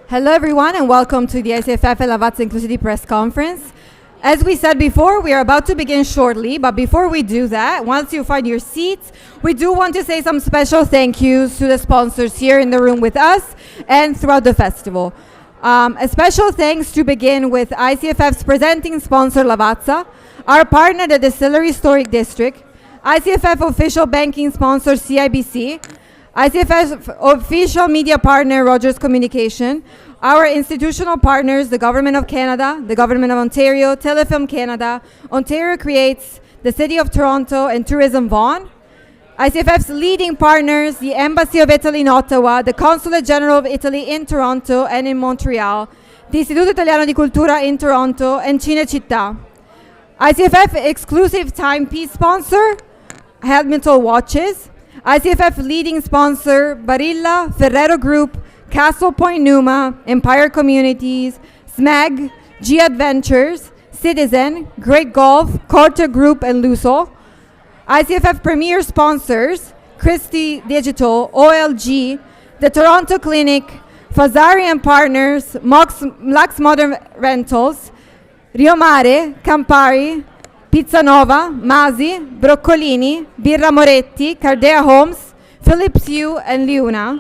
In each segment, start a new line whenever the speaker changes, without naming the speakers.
Hello everyone and welcome to the ICFF e Lavazza Inclusivity Press Conference. As we said before, we are about to begin shortly, but before we do that, once you find your seats, we do want to say some special thank yous to the sponsors here in the room with us and throughout the festival. A special thanks to begin with ICFF's presenting sponsor Lavazza, our partner the Distillery Historic District, ICFF official banking sponsor CIBC, ICFF's official media partner Rogers Communication, our institutional partners, the Government of Canada, the Government of Ontario, Telefilm Canada, Ontario Creates, the City of Toronto, and Tourism Vaughan. ICFF's leading partners, the Embassy of Italy in Ottawa, the Consulate General of Italy in Toronto and in Montreal, the Istituto Italiano di Cultura in Toronto, and Cinecittà. ICFF exclusive timepiece sponsor, Helmetal Watches. ICFF leading sponsor, Barilla, Ferrero Group, Castle Point Numa, Empire Communities, SMAG, G Adventures, Citizen, Great Golf, Corte Group, and Luso. ICFF premier sponsors, Christie Digital, OLG, the Toronto Clinic, Fazari and Partners, Lux Modern Rentals, Rio Mare, Campari, Pizza Nova, Masi, Broccolini, Birra Moretti, Cardea Homes, Philips Hue, and Liuna.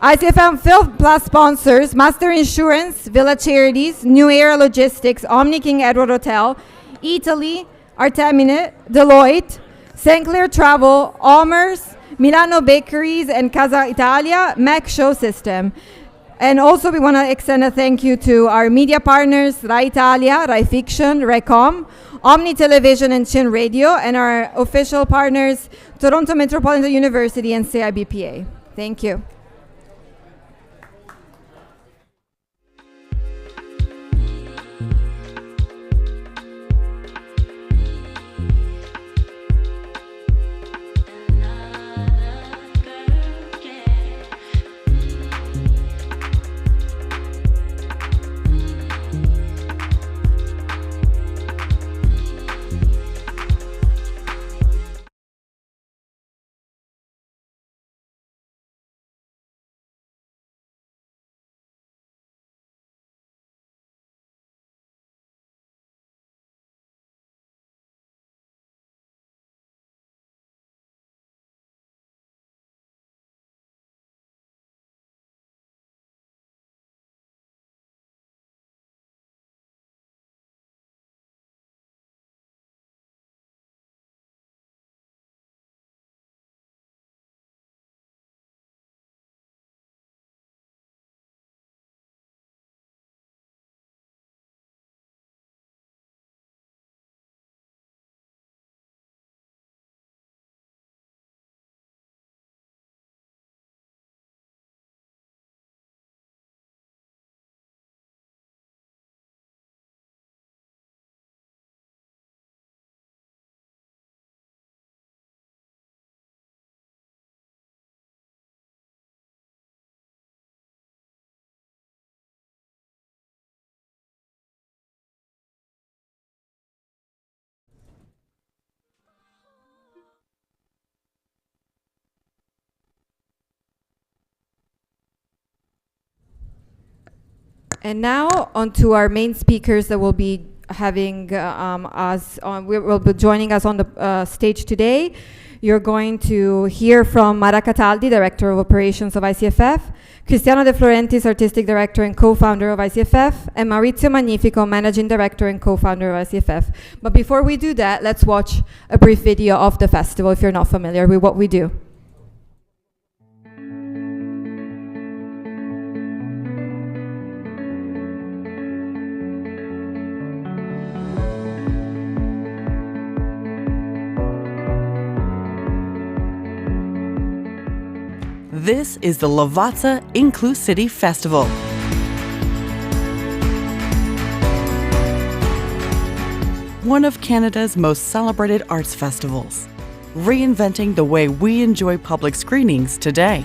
ICFM Phil Plus sponsors, Master Insurance, Villa Charities, New Era Logistics, Omni King Edward Hotel, Italy, Artemine, Deloitte, St. Clair Travel, Almers, Milano Bakeries, and Casa Italia, Mac Show System. And also we want to extend a thank you to our media partners, Rai Italia, Rai Fiction, Raicom, Omni Television and Chin Radio, and our official partners, Toronto Metropolitan University and CIBPA. Thank you. And now on to our main speakers that will be having will be joining us on the stage today. You're going to hear from Mara Cataldi, Director of Operations of ICFF, Cristiano De Florentis, Artistic Director and Co-Founder of ICFF, and Maurizio Magnifico, Managing Director and Co-Founder of ICFF. But before we do that, let's watch a brief video of the festival if you're not familiar with what we do.
This is the Lavazza Inclusivity Festival. One of Canada's most celebrated arts festivals, reinventing the way we enjoy public screenings today.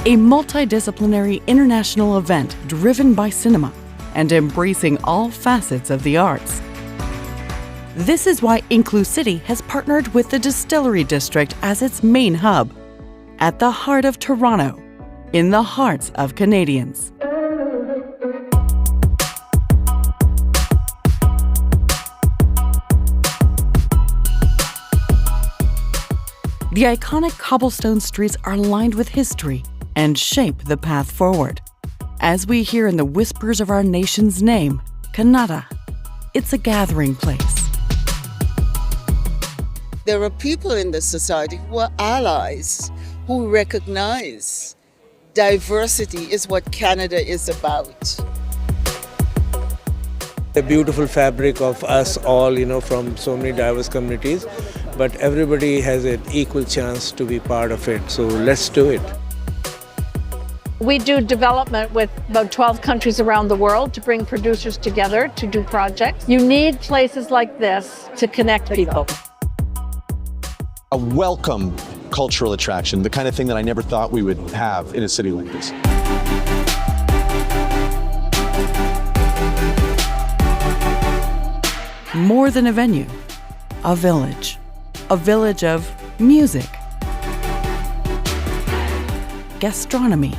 A multidisciplinary international event driven by cinema and embracing all facets of the arts. This is why Inclusivity has partnered with the Distillery District as its main hub. at the heart of Toronto, in the hearts of Canadians. The iconic cobblestone streets are lined with history and shape the path forward. As we hear in the whispers of our nation's name, Kannada, it's a gathering place.
There are people in this society who are allies, who recognize diversity is what Canada is about.
The beautiful fabric of us all, from so many diverse communities, but everybody has an equal chance to be part of it. So let's do it.
We do development with about 12 countries around the world to bring producers together to do projects. You need places like this to connect people.
A welcome cultural attraction, the kind of thing that I never thought we would have in a city like this.
More than a venue, a village of music, gastronomy,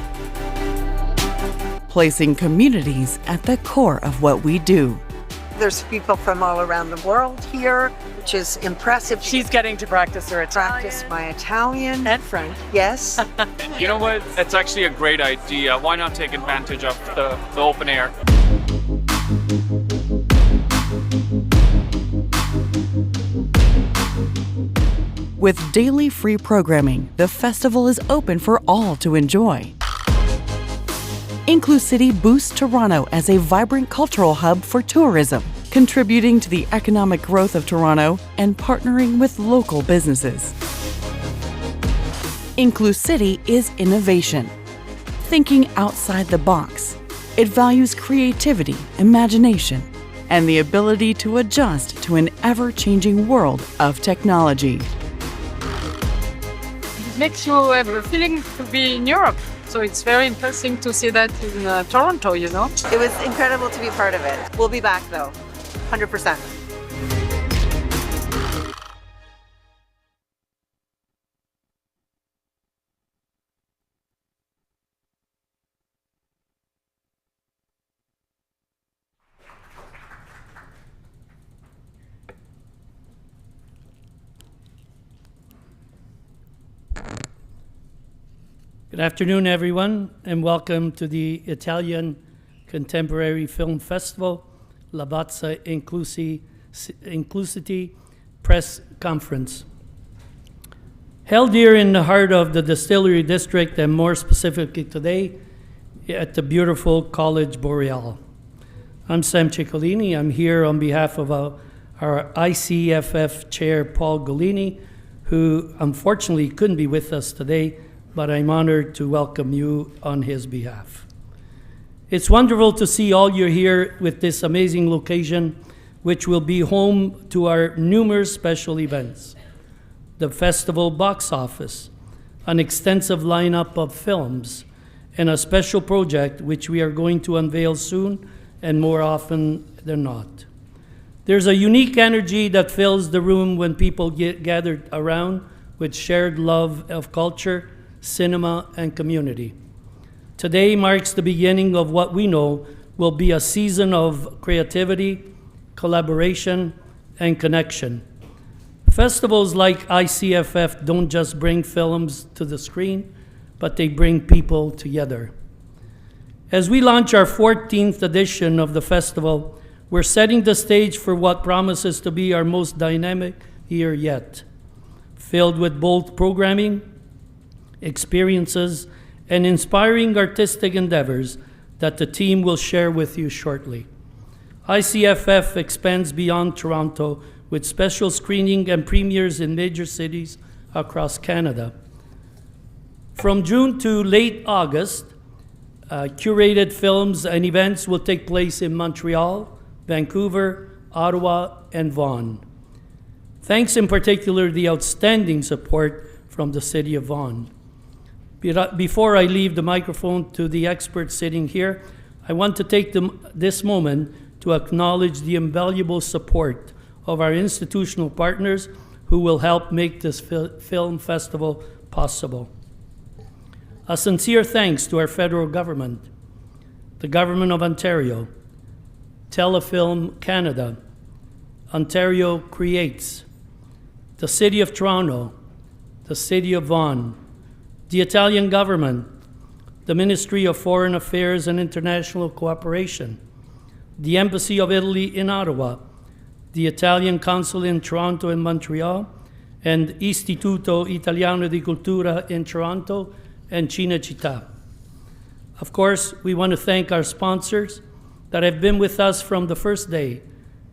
placing communities at the core of what we do.
There's people from all around the world here, which is impressive.
She's getting to practice her Italian.
Practice my Italian.
And French.
Yes.
You know what? It's actually a great idea. Why not take advantage of the open air?
With daily free programming, the festival is open for all to enjoy. Inclusity boosts Toronto as a vibrant cultural hub for tourism, contributing to the economic growth of Toronto and partnering with local businesses. Inclusity is innovation, thinking outside the box. It values creativity, imagination, and the ability to adjust to an ever-changing world of technology.
It makes you have a feeling to be in Europe. So it's very interesting to see that in Toronto,
It was incredible to be part of it. We'll be back though, 100%.
Good afternoon, everyone, and welcome to the Italian Contemporary Film Festival, Lavazza Inclusity Press Conference. Held here in the heart of the Distillery District, and more specifically today, at the beautiful College Boreal. I'm Sam Ciccolini. I'm here on behalf of our ICFF Chair, Paul Golini, who unfortunately couldn't be with us today, but I'm honored to welcome you on his behalf. It's wonderful to see all you here with this amazing location, which will be home to our numerous special events. The festival box office, an extensive lineup of films, and a special project which we are going to unveil soon and more often than not. There's a unique energy that fills the room when people get gathered around with shared love of culture, cinema, and community. Today marks the beginning of what we know will be a season of creativity, collaboration, and connection. Festivals like ICFF don't just bring films to the screen, but they bring people together. As we launch our 14th edition of the festival, we're setting the stage for what promises to be our most dynamic year yet, filled with bold programming, experiences, and inspiring artistic endeavors that the team will share with you shortly. ICFF expands beyond Toronto with special screening and premieres in major cities across Canada. From June to late August, curated films and events will take place in Montreal, Vancouver, Ottawa, and Vaughan. Thanks in particular to the outstanding support from the City of Vaughan. Before I leave the microphone to the experts sitting here, I want to take this moment to acknowledge the invaluable support of our institutional partners who will help make this film festival possible. A sincere thanks to our federal government, the Government of Ontario, Telefilm Canada, Ontario Creates, the City of Toronto, the City of Vaughan, the Italian government, the Ministry of Foreign Affairs and International Cooperation, the Embassy of Italy in Ottawa, the Italian Consul in Toronto and Montreal, and Istituto Italiano di Cultura in Toronto and Cinecittà. Of course, we want to thank our sponsors that have been with us from the first day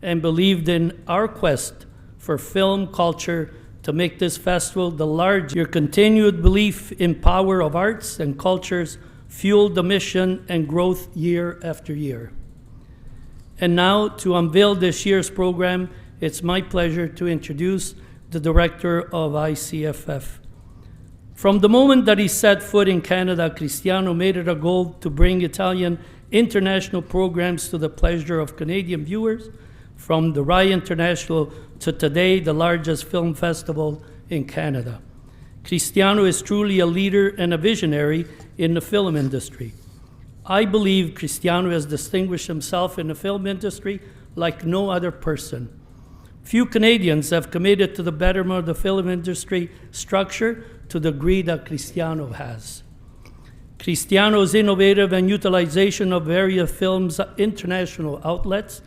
and believed in our quest for film culture to make this festival the largest. Your continued belief in power of arts and cultures fueled the mission and growth year after year. And now, to unveil this year's program, it's my pleasure to introduce the director of ICFF. From the moment that he set foot in Canada, Cristiano made it a goal to bring Italian international programs to the pleasure of Canadian viewers, from the RAI International to today, the largest film festival in Canada. Cristiano is truly a leader and a visionary in the film industry. I believe Cristiano has distinguished himself in the film industry like no other person. Few Canadians have committed to the betterment of the film industry structure to the degree that Cristiano has. Cristiano's innovative and utilization of various films' international outlets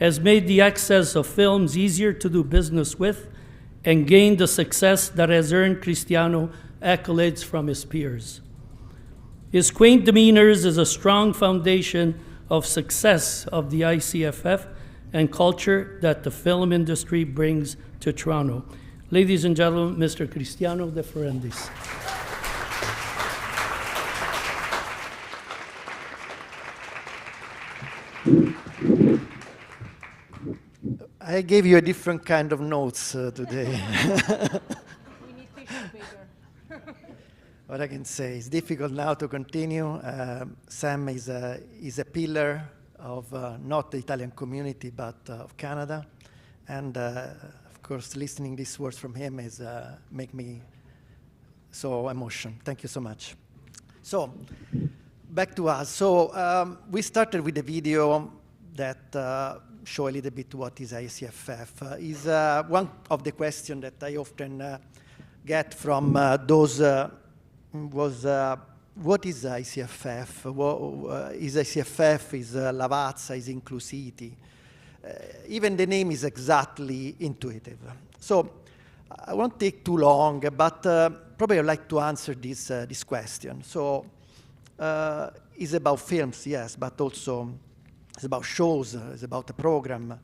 has made the access of films easier to do business with and gained the success that has earned Cristiano accolades from his peers. His quaint demeanors is a strong foundation of success of the ICFF and culture that the film industry brings to Toronto. Ladies and gentlemen, Mr. Cristiano De Ferrandis.
I gave you a different kind of notes today. What I can say, it's difficult now to continue. Sam is a pillar of not the Italian community, but of Canada. And of course, listening these words from him is make me so emotional. Thank you so much. So, back to us. So, we started with a video that show a little bit what is ICFF. Is one of the questions that I often get from those what is ICFF? Is ICFF, is Lavazza, is Inclusiti? Even the name is exactly intuitive. So I won't take too long, but probably I'd like to answer this question. So it's about films, yes, but also it's about shows, it's about a program.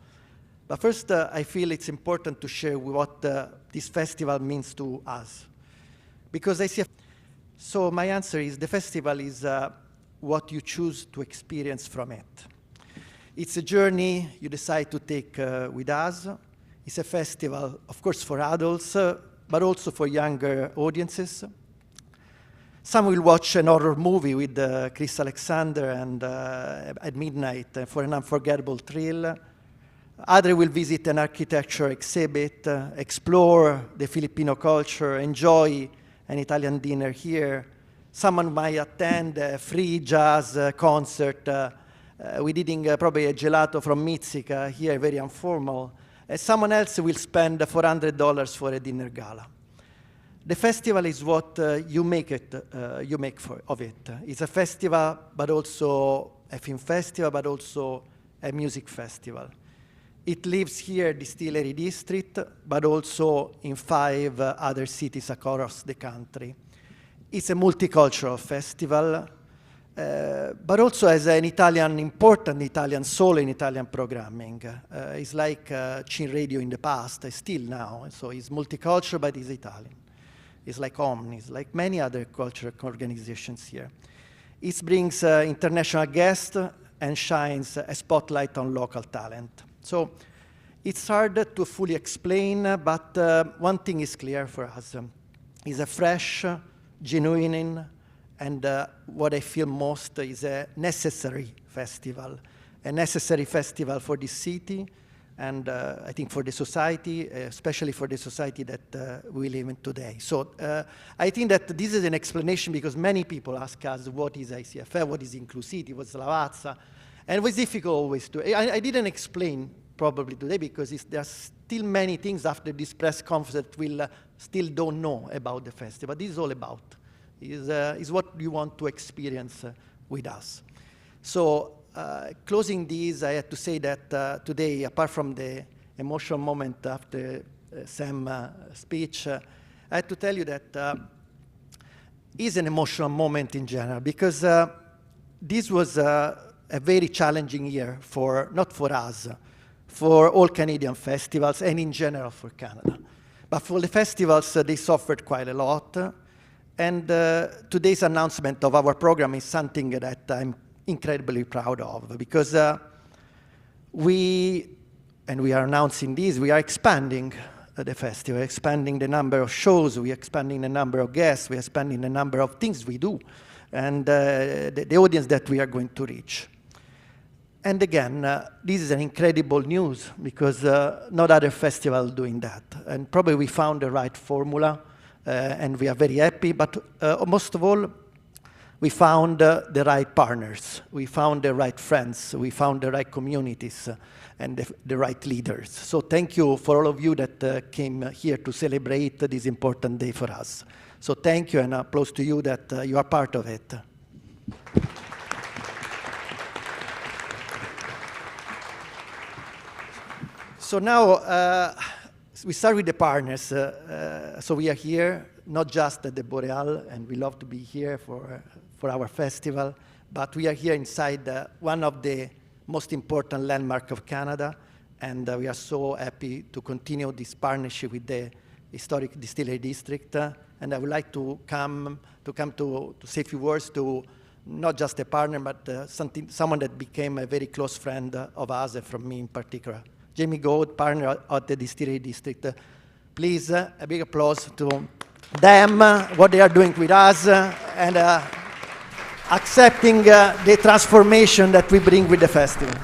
But first, I feel it's important to share what this festival means to us. Because ICFF, so my answer is the festival is what you choose to experience from it. It's a journey you decide to take with us. It's a festival, of course, for adults, but also for younger audiences. Some will watch an horror movie with Chris Alexander and at midnight for an unforgettable thrill. Others will visit an architecture exhibit, explore the Filipino culture, enjoy an Italian dinner here. Someone might attend a free jazz concert. We're eating probably a gelato from Mizzica here, very informal. Someone else will spend $400 for a dinner gala. The festival is what you make of it. It's a festival, but also a film festival, but also a music festival. It lives here, Distillery District, but also in 5 other cities across the country. It's a multicultural festival, but also has an important Italian soul in Italian programming. It's like Chin Radio in the past, still now. So it's multicultural, but it's Italian. It's like Omni, it's like many other cultural organizations here. It brings international guests and shines a spotlight on local talent. So it's hard to fully explain, but one thing is clear for us. It's a fresh, genuine, and what I feel most is a necessary festival for this city, and I think for the society, especially for the society that we live in today. So I think that this is an explanation because many people ask us what is ICFF, what is inclusivity, what's Lavazza, and it was difficult always to, I didn't explain probably today because there are still many things after this press conference that we'll still don't know about the festival. This is all about, is what you want to experience with us. So closing this, I had to say that today, apart from the emotional moment after Sam's speech, I had to tell you that is an emotional moment in general because this was a very challenging year for, not for us, for all Canadian festivals and in general for Canada. But for the festivals, they suffered quite a lot. And today's announcement of our program is something that I'm incredibly proud of because we are announcing this, we are expanding the festival, expanding the number of shows, we are expanding the number of guests, we are expanding the number of things we do, and the audience that we are going to reach. And again, this is an incredible news because not other festival doing that. And probably we found the right formula and we are very happy, but most of all, we found the right partners, we found the right friends, we found the right communities and the right leaders. So thank you for all of you that came here to celebrate this important day for us. So thank you and applause to you that you are part of it. So now we start with the partners. So we are here, not just at the Boreal, and we love to be here for our festival, but we are here inside one of the most important landmarks of Canada, and we are so happy to continue this partnership with the Historic Distillery District. And I would like to come to say a few words to not just a partner, but someone that became a very close friend of us and from me in particular. Jamie Gold, partner at the Distillery District. Please, a big applause to them, what they are doing with us, and accepting the transformation that we bring with the festival.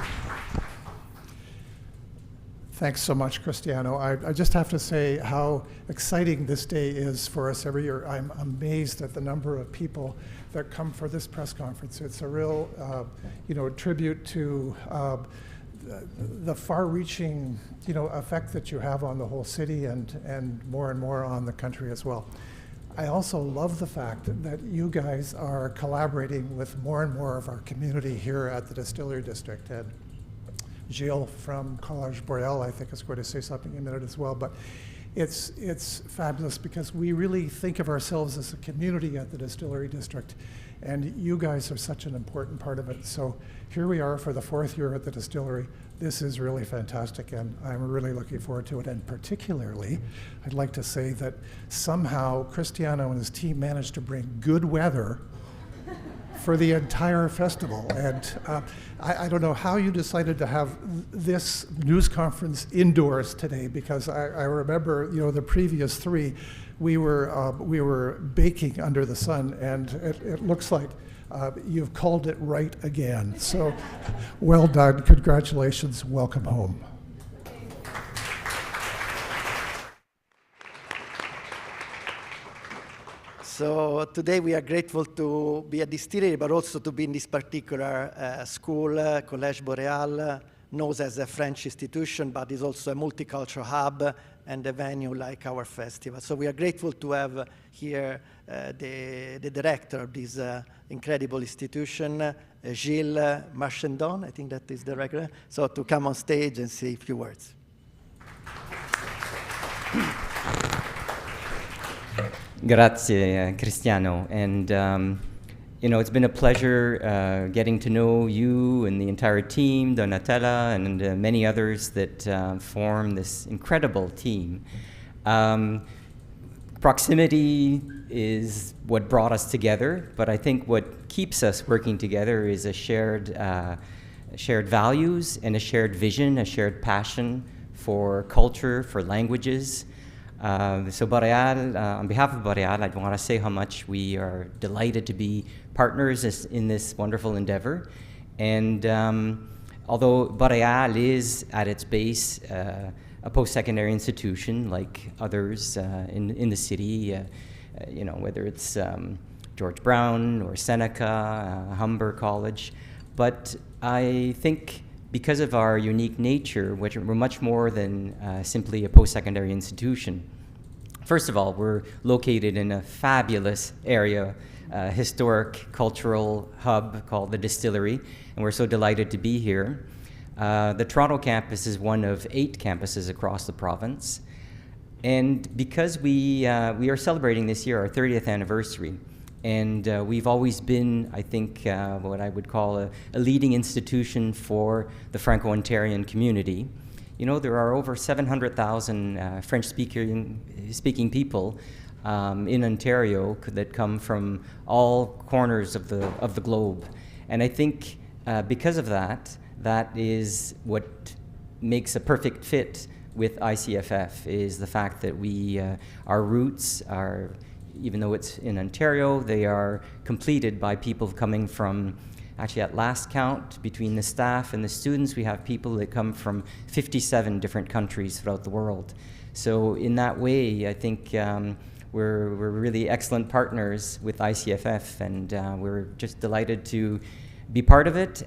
Thanks so much, Cristiano. I just have to say how exciting this day is for us every year. I'm amazed at the number of people that come for this press conference. It's a real, tribute to the far-reaching, effect that you have on the whole city and more on the country as well. I also love the fact that you guys are collaborating with more and more of our community here at the Distillery District. And Gilles from Collège Boreal, I think, is going to say something in a minute as well. But it's fabulous because we really think of ourselves as a community at the Distillery District. And you guys are such an important part of it. So here we are for the 4th year at the distillery. This is really fantastic, and I'm really looking forward to it. And particularly, I'd like to say that somehow Cristiano and his team managed to bring good weather for the entire festival. And I don't know how you decided to have this news conference indoors today, because I remember, the previous 3, we were baking under the sun, and it looks like you've called it right again. So well done, congratulations, welcome home.
So today we are grateful to be a distillery, but also to be in this particular school, Collège Boreal, known as a French institution, but is also a multicultural hub and a venue like our festival. So we are grateful to have here the director of this incredible institution, Gilles Marchandon, I think that is the director, so to come on stage and say a few words.
Grazie, Cristiano. And, it's been a pleasure getting to know you and the entire team, Donatella, and many others that form this incredible team. Proximity is what brought us together, but I think what keeps us working together is a shared values and a shared vision, a shared passion for culture, for languages. So Boreal, on behalf of Boreal, I want to say how much we are delighted to be partners in this wonderful endeavor. And although Boreal is at its base a post-secondary institution like others in the city, whether it's George Brown or Seneca, Humber College. But I think because of our unique nature, which we're much more than simply a post-secondary institution. First of all, we're located in a fabulous area, historic cultural hub called the Distillery, and we're so delighted to be here. The Toronto campus is one of 8 campuses across the province. And because we are celebrating this year our 30th anniversary, and we've always been, I think, what I would call a leading institution for the Franco-Ontarian community. You know, there are over 700,000 French-speaking people in Ontario that come from all corners of the globe. And I think because of that, that is what makes a perfect fit with ICFF, is the fact that our roots are, even though it's in Ontario, they are completed by people coming from, actually at last count, between the staff and the students, we have people that come from 57 different countries throughout the world. So in that way, I think we're really excellent partners with ICFF, and we're just delighted to be part of it.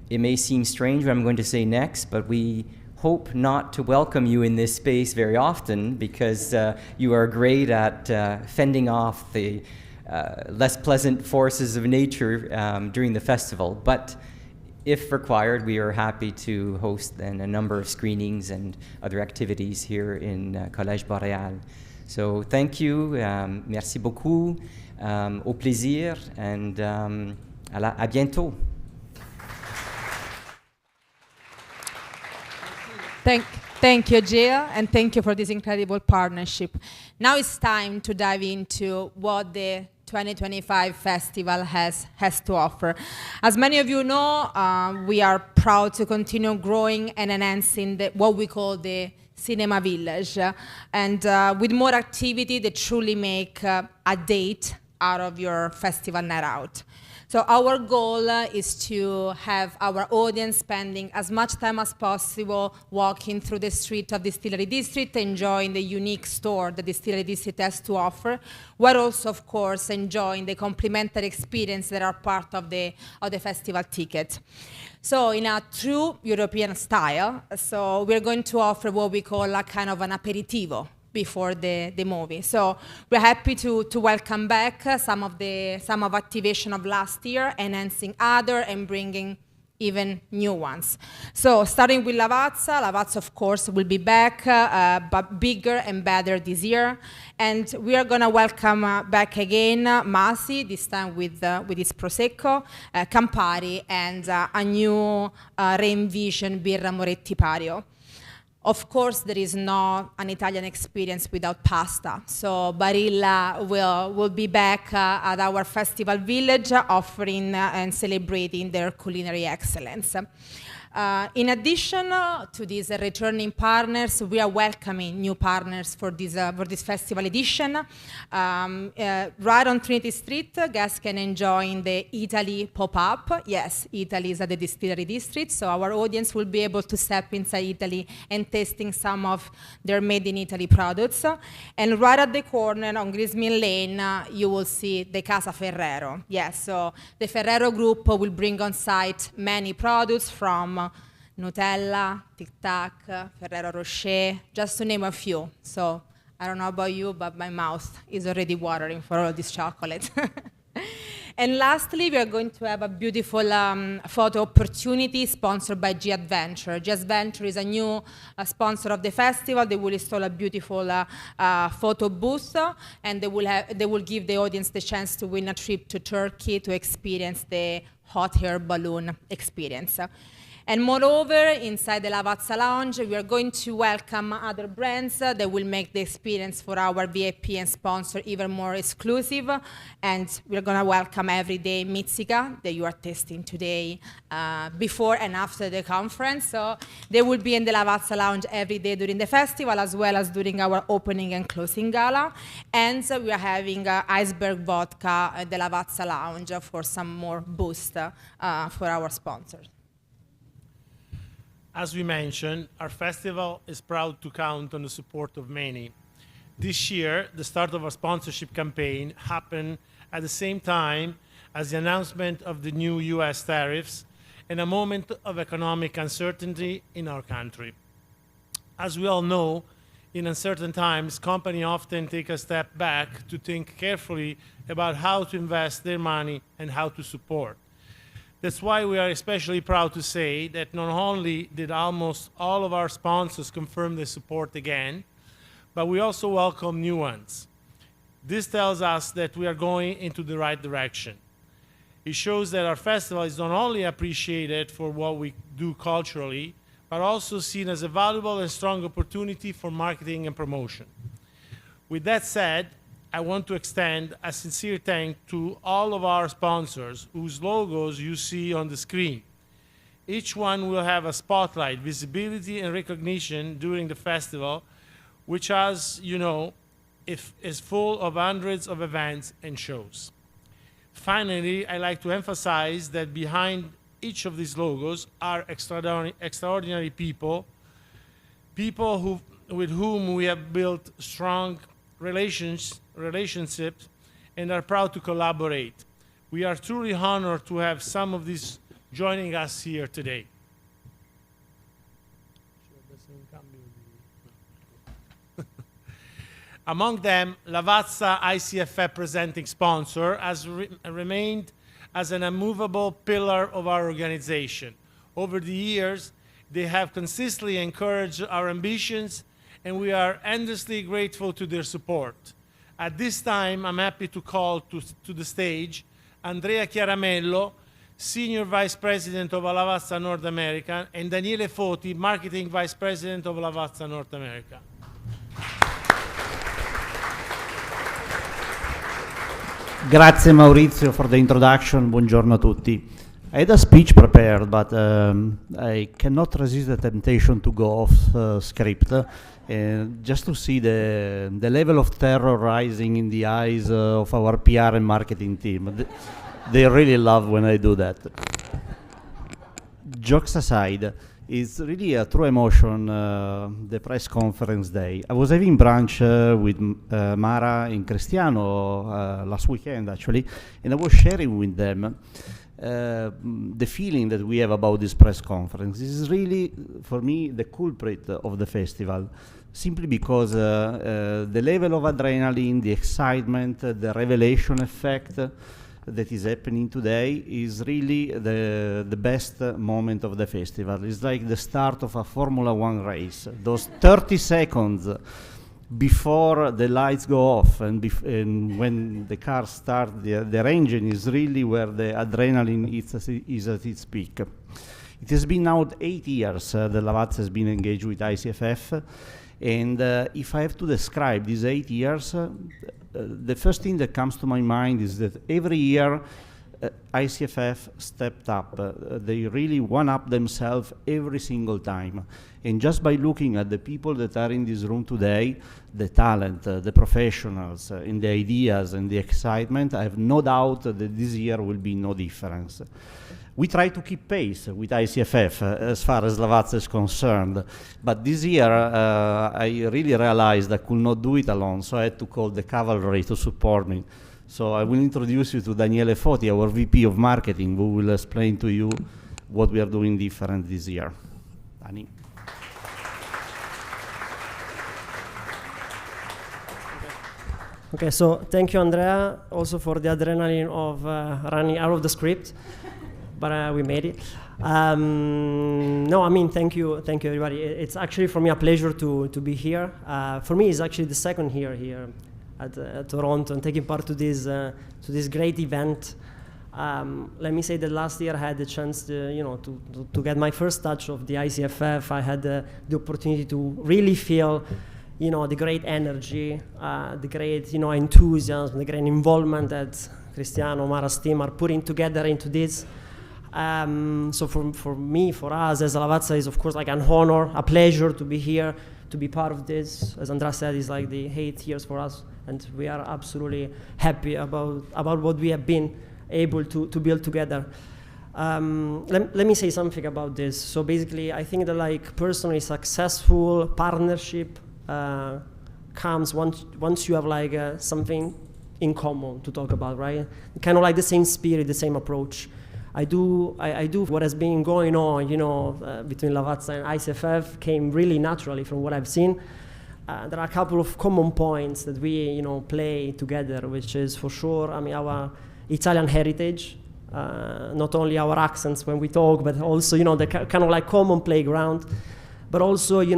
It may seem strange what I'm going to say next, but we hope not to welcome you in this space very often, because you are great at fending off the less pleasant forces of nature during the festival. But if required, we are happy to host then a number of screenings and other activities here in Collège Boréal. So thank you, merci beaucoup, au plaisir, and à bientôt.
Thank you, Jill, and thank you for this incredible partnership. Now it's time to dive into what the 2025 festival has to offer. As many of you know, we are proud to continue growing and enhancing what we call the Cinema Village, and with more activity that truly make a date out of your festival night out. So our goal is to have our audience spending as much time as possible walking through the street of Distillery District, enjoying the unique store the Distillery District has to offer, while also, of course, enjoying the complimentary experience that are part of the festival ticket. So in a true European style, so we're going to offer what we call a kind of an aperitivo before the movie. So we're happy to welcome back some of activation of last year, enhancing other and bringing even new ones. So starting with Lavazza of course will be back, but bigger and better this year. And we are gonna welcome back again Masi, this time with his Prosecco, Campari, and a new re-envisioned Birra Moretti Pario. Of course, there is not an Italian experience without pasta. So Barilla will be back at our festival village, offering and celebrating their culinary excellence. In addition to these returning partners, we are welcoming new partners for this festival edition. Right on Trinity Street, guests can enjoy the Italy pop-up. Yes, Italy is at the Distillery District, so our audience will be able to step inside Italy and tasting some of their made in Italy products. And right at the corner on Grismill Lane, you will see the Casa Ferrero. Yes, so the Ferrero group will bring on site many products from Nutella, Tic Tac, Ferrero Rocher, just to name a few. So I don't know about you, but my mouth is already watering for all this chocolate. And lastly, we are going to have a beautiful photo opportunity sponsored by G Adventure. G Adventure is a new sponsor of the festival. They will install a beautiful photo booth, and they will give the audience the chance to win a trip to Turkey to experience the hot air balloon experience. And moreover, inside the Lavazza Lounge, we are going to welcome other brands that will make the experience for our VIP and sponsor even more exclusive. And we're going to welcome Everyday Mitzica, that you are tasting today before and after the conference. So they will be in the Lavazza Lounge every day during the festival, as well as during our opening and closing gala. And we are having Iceberg Vodka at the Lavazza Lounge for some more boost for our sponsors.
As we mentioned, our festival is proud to count on the support of many. This year, the start of our sponsorship campaign happened at the same time as the announcement of the new US tariffs and a moment of economic uncertainty in our country. As we all know, in uncertain times, companies often take a step back to think carefully about how to invest their money and how to support. That's why we are especially proud to say that not only did almost all of our sponsors confirm their support again, but we also welcome new ones. This tells us that we are going into the right direction. It shows that our festival is not only appreciated for what we do culturally, but also seen as a valuable and strong opportunity for marketing and promotion. With that said, I want to extend a sincere thanks to all of our sponsors whose logos you see on the screen. Each one will have a spotlight, visibility, and recognition during the festival, which, as you know, is full of hundreds of events and shows. Finally, I'd like to emphasize that behind each of these logos are extraordinary people with whom we have built strong relationships and are proud to collaborate. We are truly honored to have some of these joining us here today. Among them, Lavazza ICFF presenting sponsor has remained as an immovable pillar of our organization. Over the years, they have consistently encouraged our ambitions, and we are endlessly grateful to their support. At this time, I'm happy to call to the stage Andrea Chiaramello, Senior Vice President of Lavazza North America, and Daniele Foti, Marketing Vice President of Lavazza North America.
Grazie Maurizio for the introduction. Buongiorno a tutti. I had a speech prepared, but I cannot resist the temptation to go off script, just to see the level of terror rising in the eyes of our PR and marketing team. They really love when I do that. Jokes aside, it's really a true emotion, the press conference day. I was having brunch with Mara and Cristiano last weekend, actually, and I was sharing with them the feeling that we have about this press conference. This is really, for me, the culprit of the festival, simply because the level of adrenaline, the excitement, the revelation effect that is happening today is really the best moment of the festival. It's like the start of a Formula One race. Those 30 seconds before the lights go off and when the cars start their engine is really where the adrenaline is at its peak. It has been now 8 years that Lavazza has been engaged with ICFF, and if I have to describe these 8 years, the first thing that comes to my mind is that every year ICFF stepped up. They really one-up themselves every single time. And just by looking at the people that are in this room today, the talent, the professionals, and the ideas and the excitement, I have no doubt that this year will be no difference. We try to keep pace with ICFF as far as Lavazza is concerned, but this year I really realized I could not do it alone, so I had to call the cavalry to support me. So I will introduce you to Daniele Foti, our VP of Marketing, who will explain to you what we are doing different this year. Dani.
Okay, so thank you, Andrea, also for the adrenaline of running out of the script. But we made it. No, I mean, thank you everybody. It's actually for me a pleasure to be here. For me, it's actually the second year here at Toronto and taking part to this great event. Let me say that last year I had the chance to get my first touch of the ICFF. I had the opportunity to really feel the great energy, the great enthusiasm, the great involvement that Cristiano, Mara's team are putting together into this. So for me, for us as Lavazza, is of course like an honor, a pleasure to be here, to be part of this. As Andrea said, it's like the 8 years for us, and we are absolutely happy about what we have been able to build together. Let me say something about this. So basically, I think that like personally successful partnership comes once you have like something in common to talk about, right? Kind of like the same spirit, the same approach. I do what has been going on, between Lavazza and ICFF came really naturally from what I've seen. There are a couple of common points that we, play together, which is for sure, our Italian heritage, not only our accents when we talk, but also, the kind of like common playground, but also, the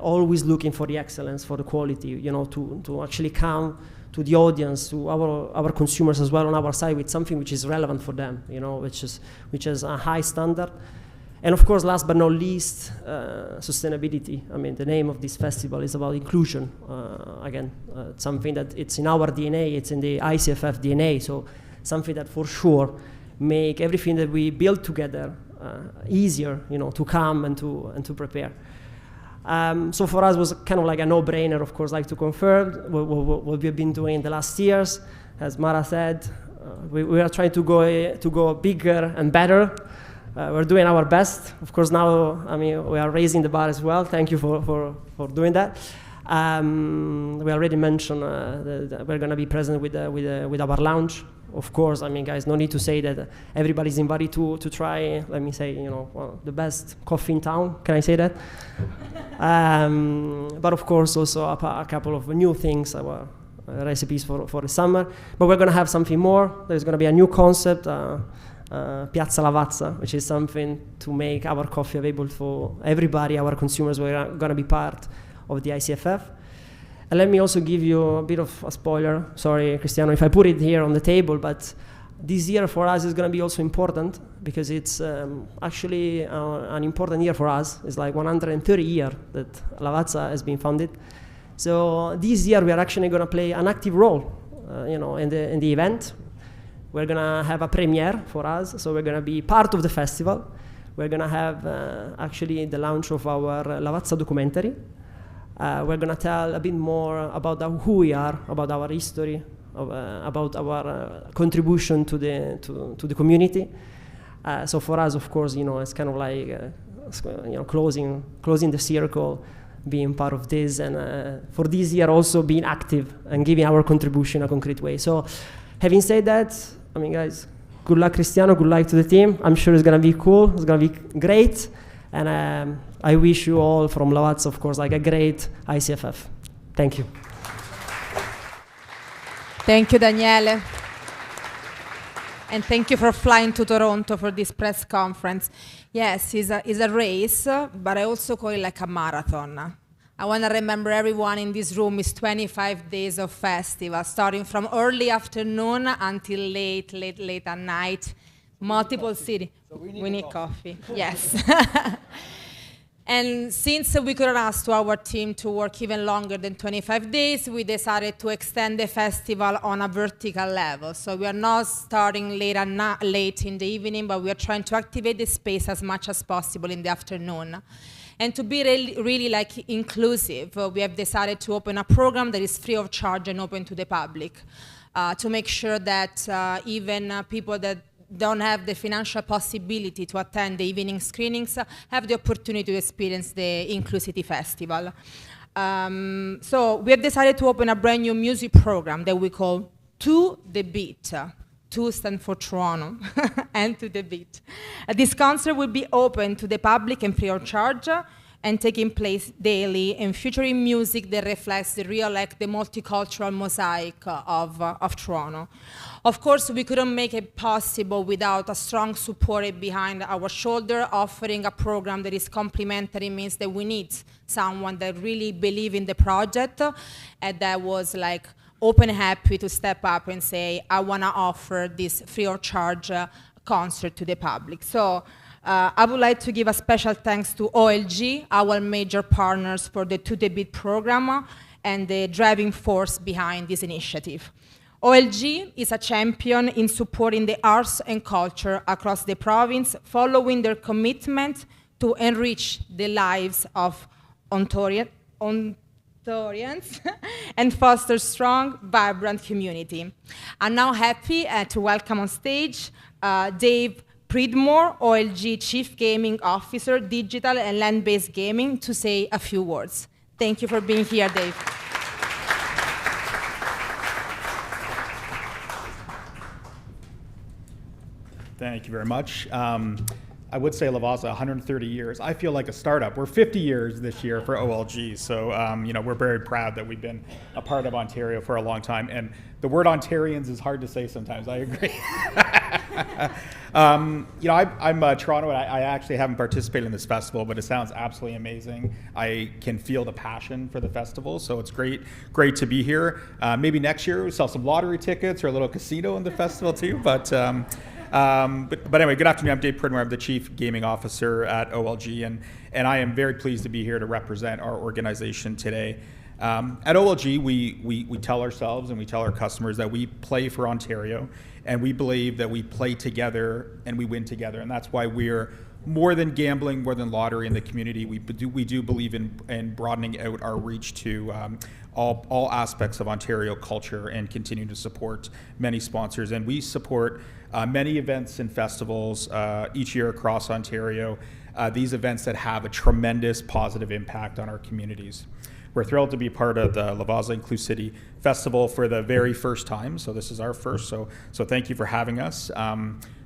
always looking for the excellence, for the quality, to actually come to the audience, to our consumers as well on our side with something which is relevant for them, which is a high standard. And of course, last but not least, sustainability. The name of this festival is about inclusion. Again, something that it's in our DNA, it's in the ICFF DNA, so something that for sure make everything that we build together easier, to come and to prepare. So for us, it was kind of like a no-brainer, of course, like to confirm what we've been doing in the last years. As Mara said, we are trying to go bigger and better. We're doing our best. Of course, now, we are raising the bar as well. Thank you for doing that. We already mentioned that we're going to be present with our lounge. Of course, guys, no need to say that everybody's invited to try, let me say, the best coffee in town. Can I say that? But of course, also a couple of new things, our recipes for the summer. But we're going to have something more. There's going to be a new concept, Piazza Lavazza, which is something to make our coffee available for everybody, our consumers who are going to be part of the ICFF. And let me also give you a bit of a spoiler. Sorry, Cristiano, if I put it here on the table, but this year for us is going to be also important because it's actually an important year for us. It's like 130 years that Lavazza has been founded. So this year we are actually going to play an active role, in the event. We're going to have a premiere for us, so we're going to be part of the festival. We're going to have actually the launch of our Lavazza documentary. We're going to tell a bit more about who we are, about our history, about our contribution to the community. So for us, of course, it's kind of like closing the circle, being part of this, and for this year also being active and giving our contribution in a concrete way. So having said that, guys, good luck, Cristiano, good luck to the team. I'm sure it's going to be cool, it's going to be great. And I wish you all from Lavazza, of course, like a great ICFF. Thank you.
Thank you, Daniele. And thank you for flying to Toronto for this press conference. Yes, it's a race, but I also call it like a marathon. I want to remember everyone in this room is 25 days of festival, starting from early afternoon until late at night. Multiple cities. So we need coffee. Yes. And since we couldn't ask to our team to work even longer than 25 days, we decided to extend the festival on a vertical level. So we are not starting late in the evening, but we are trying to activate the space as much as possible in the afternoon. And to be really like inclusive, we have decided to open a program that is free of charge and open to the public, to make sure that even people that don't have the financial possibility to attend the evening screenings have the opportunity to experience the Inclusivity Festival. So we have decided to open a brand new music program that we call To The Beat. To stand for Toronto and To The Beat. This concert will be open to the public and free of charge and taking place daily and featuring music that reflects the real, the multicultural mosaic of Toronto. Of course, we couldn't make it possible without a strong support behind our shoulder. Offering a program that is complementary means that we need someone that really believes in the project and that was open, happy to step up and say, I want to offer this free of charge concert to the public. So I would like to give a special thanks to OLG, our major partners for the To The Beat program and the driving force behind this initiative. OLG is a champion in supporting the arts and culture across the province, following their commitment to enrich the lives of Ontarians historians, and foster strong, vibrant community. I'm now happy to welcome on stage Dave Pridmore, OLG Chief Gaming Officer, Digital and Land-Based Gaming, to say a few words. Thank you for being here, Dave.
Thank you very much. I would say Lavazza, 130 years. I feel like a startup. We're 50 years this year for OLG, so we're very proud that we've been a part of Ontario for a long time. And the word Ontarians is hard to say sometimes. I agree. I'm Toronto, and I actually haven't participated in this festival, but it sounds absolutely amazing. I can feel the passion for the festival, so it's great to be here. Maybe next year we'll sell some lottery tickets or a little casino in the festival too, but anyway, good afternoon. I'm Dave Pridmore. I'm the Chief Gaming Officer at OLG, and I am very pleased to be here to represent our organization today. At OLG, we tell ourselves and we tell our customers that we play for Ontario, and we believe that we play together and we win together, and that's why we're more than gambling, more than lottery in the community. We do believe in broadening out our reach to all aspects of Ontario culture and continue to support many sponsors. And we support many events and festivals each year across Ontario, these events that have a tremendous positive impact on our communities. We're thrilled to be part of the Lavazza Inclusivity Festival for the very first time. So this is our first, so thank you for having us.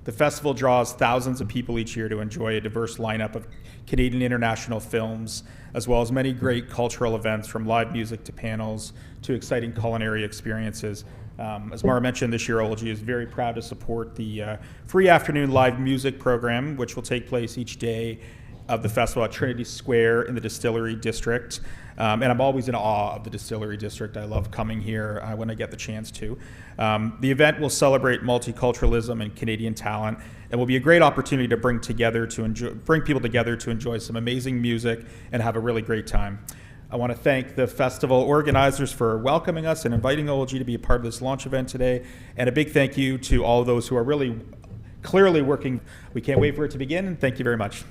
The festival draws thousands of people each year to enjoy a diverse lineup of Canadian international films, as well as many great cultural events, from live music to panels to exciting culinary experiences. As Mara mentioned, this year OLG is very proud to support the free afternoon live music program, which will take place each day of the festival at Trinity Square in the Distillery District. And I'm always in awe of the Distillery District. I love coming here when I get the chance to. The event will celebrate multiculturalism and Canadian talent, and will be a great opportunity to bring people together to enjoy some amazing music and have a really great time. I want to thank the festival organizers for welcoming us and inviting OLG to be a part of this launch event today, and a big thank you to all of those who are really clearly working. We can't wait for it to begin, and thank you very much.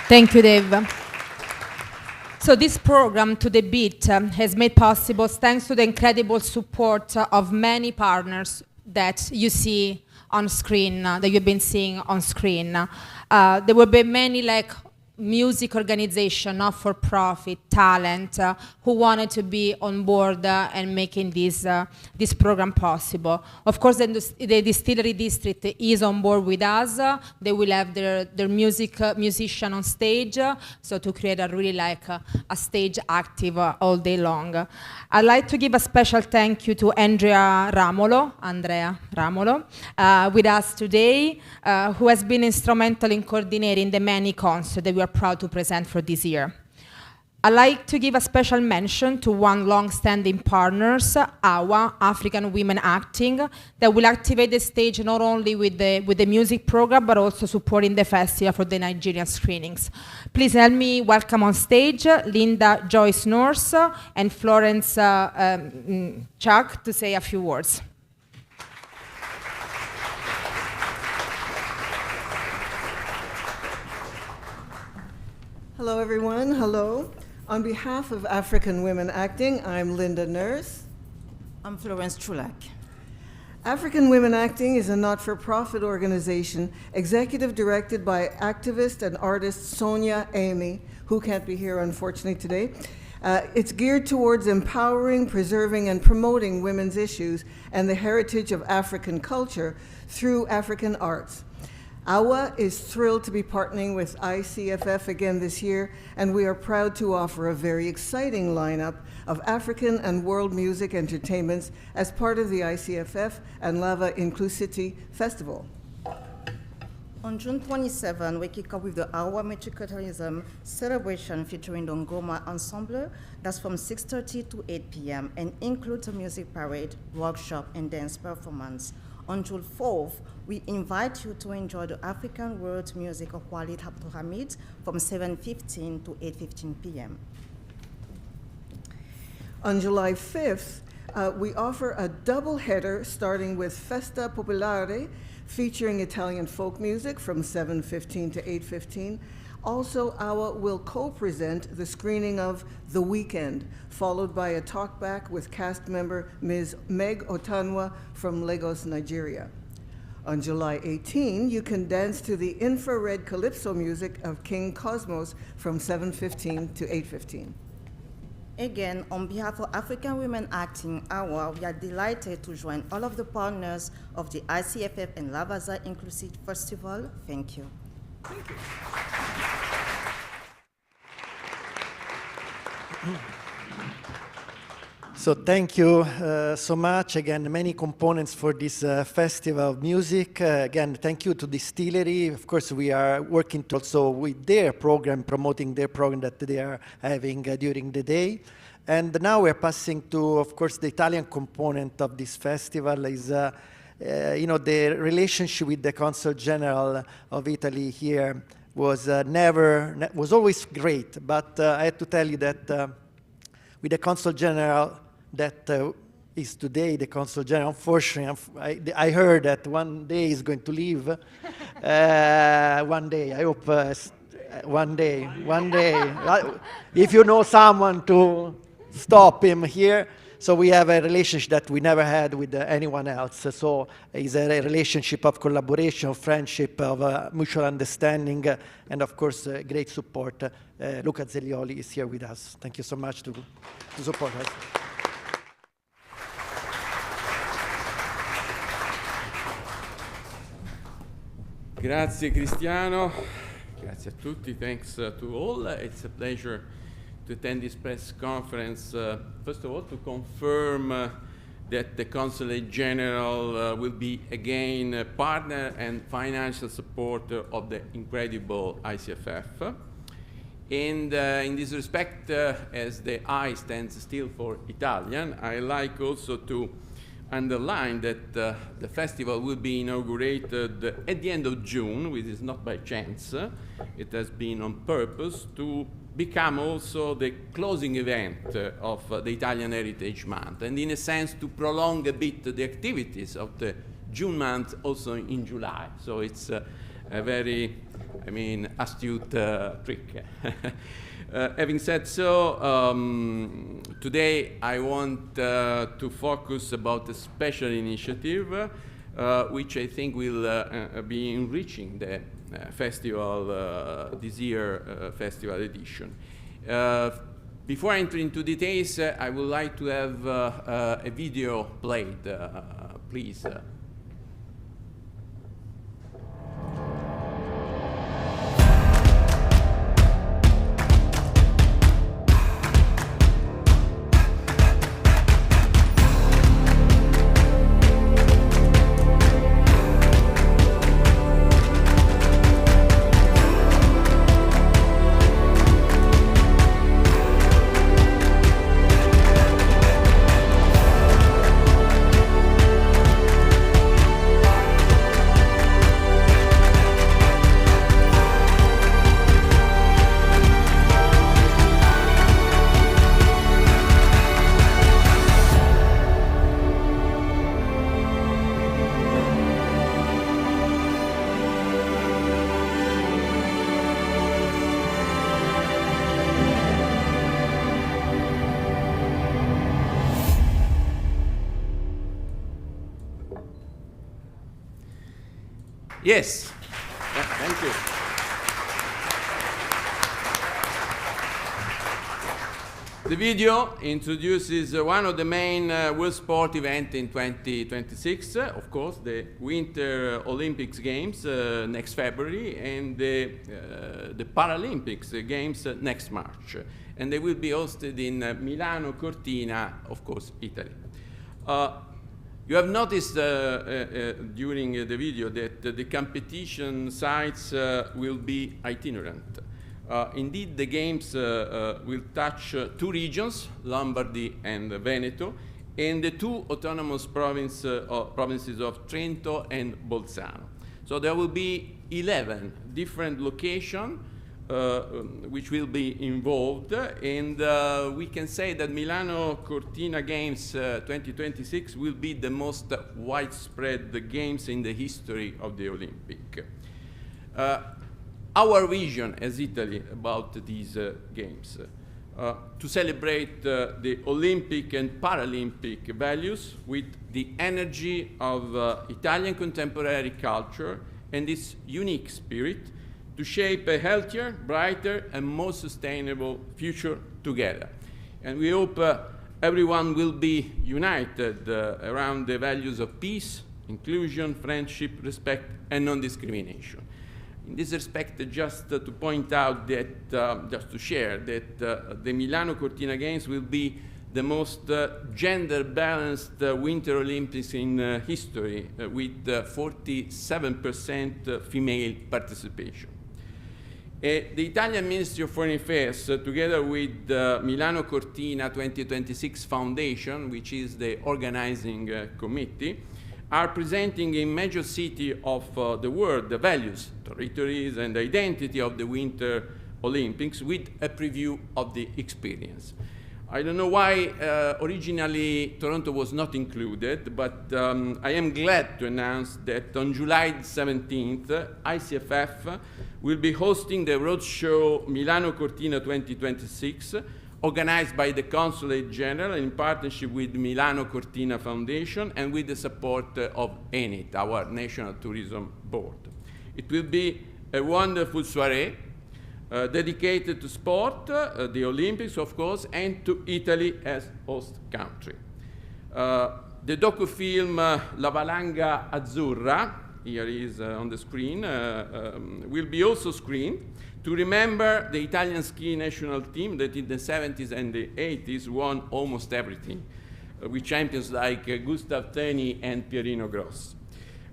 Thank you, Dave. So this program, To The Beat, has made possible thanks to the incredible support of many partners that you see on screen, that you've been seeing on screen. There will be many music organization, not-for-profit, talent, who wanted to be on board and making this program possible. Of course, the Distillery District is on board with us. They will have their musician on stage, so to create a really a stage active all day long. I'd like to give a special thank you to Andrea Ramolo, with us today, who has been instrumental in coordinating the many concerts that we are proud to present for this year. I'd like to give a special mention to one long-standing partners, AWA, African Women Acting, that will activate the stage not only with the music program, but also supporting the festival for the Nigerian screenings. Please help me welcome on stage Linda Joyce Norse and Florence Chuck to say a few words.
Hello, everyone. Hello. On behalf of African Women Acting, I'm Linda Nurse.
I'm Florence Chulak.
African Women Acting is a not-for-profit organization executive directed by activist and artist Sonia Amy, who can't be here unfortunately today. It's geared towards empowering, preserving, and promoting women's issues and the heritage of African culture through African arts. AWA is thrilled to be partnering with ICFF again this year, and we are proud to offer a very exciting lineup of African and world music entertainments as part of the ICFF and Lava Inclusivity Festival.
On June 27, we kick off with the AWA Multiculturalism celebration featuring the Ngoma Ensemble. That's from 6:30 to 8 p.m. and includes a music parade, workshop, and dance performance. On June 4th, we invite you to enjoy the African world music of Walid Abdulhamid from 7:15 to 8:15 p.m.
On July 5th, we offer a double header starting with Festa Popolare, featuring Italian folk music from 7:15 to 8:15. Also, AWA will co-present the screening of The Weekend, followed by a talkback with cast member Ms. Meg Otanwa from Lagos, Nigeria. On July 18, you can dance to the infrared calypso music of King Cosmos from 7:15 to 8:15.
Again, on behalf of African Women Acting AWA, we are delighted to join all of the partners of the ICFF and Lavazza Inclusive Festival. Thank you.
Thank you.
So thank you so much. Again, many components for this festival of music. Again, thank you to Distillery. Of course, we are working also with their program, promoting their program that they are having during the day. And now we're passing to, of course, the Italian component of this festival is, the relationship with the Consul General of Italy here was was always great. But I have to tell you that with the Consul General that is today the Consul General, unfortunately, I heard that one day he's going to leave. One day, I hope one day. If you know someone to stop him here. So we have a relationship that we never had with anyone else. So it's a relationship of collaboration, of friendship, of mutual understanding, and of course, great support. Luca Zelioli is here with us. Thank you so much to support us.
Grazie Cristiano, grazie a tutti, thanks to all. It's a pleasure to attend this press conference. First of all, to confirm that the Consulate General will be again a partner and financial supporter of the incredible ICFF. And in this respect, as the I stands still for Italian, I like also to underline that the festival will be inaugurated at the end of June, which is not by chance. It has been on purpose to become also the closing event of the Italian Heritage Month, and in a sense to prolong a bit the activities of the June month also in July. So it's a very, astute trick. Having said so, today I want to focus about a special initiative which I think will be enriching the festival, this year festival edition. Before entering into details, I would like to have a video played, please. Yes. Thank you. The video introduces one of the main World Sport events in 2026, of course, the Winter Olympics Games next February, and the Paralympics Games next March. And they will be hosted in Milano, Cortina, of course, Italy. You have noticed during the video that the competition sites will be itinerant. Indeed, the games will touch two regions, Lombardy and Veneto, and the two autonomous provinces of Trento and Bolzano. So there will be 11 different locations which will be involved, and we can say that Milano Cortina Games 2026 will be the most widespread games in the history of the Olympic. our vision as Italy about these games. To celebrate the Olympic and Paralympic values with the energy of Italian contemporary culture and its unique spirit to shape a healthier, brighter, and more sustainable future together. And we hope everyone will be united around the values of peace, inclusion, friendship, respect, and non-discrimination. In this respect, just to point out that, just to share that the Milano Cortina Games will be the most gender-balanced Winter Olympics in history, with 47% female participation. The Italian Ministry of Foreign Affairs, together with the Milano Cortina 2026 Foundation, which is the organizing committee, are presenting in major cities of the world the values, territories, and identity of the Winter Olympics with a preview of the experience. I don't know why originally Toronto was not included, but I am glad to announce that on July 17th, ICFF will be hosting the roadshow Milano Cortina 2026, organized by the Consulate General in partnership with Milano Cortina Foundation and with the support of ENIT, our National Tourism Board. It will be a wonderful soiree dedicated to sport, the Olympics, of course, and to Italy as host country. The docu-film La Valanga Azzurra, here is on the screen, will be also screened to remember the Italian ski national team that in the 70s and the 80s won almost everything, with champions like Gustav Teni and Pierino Gross.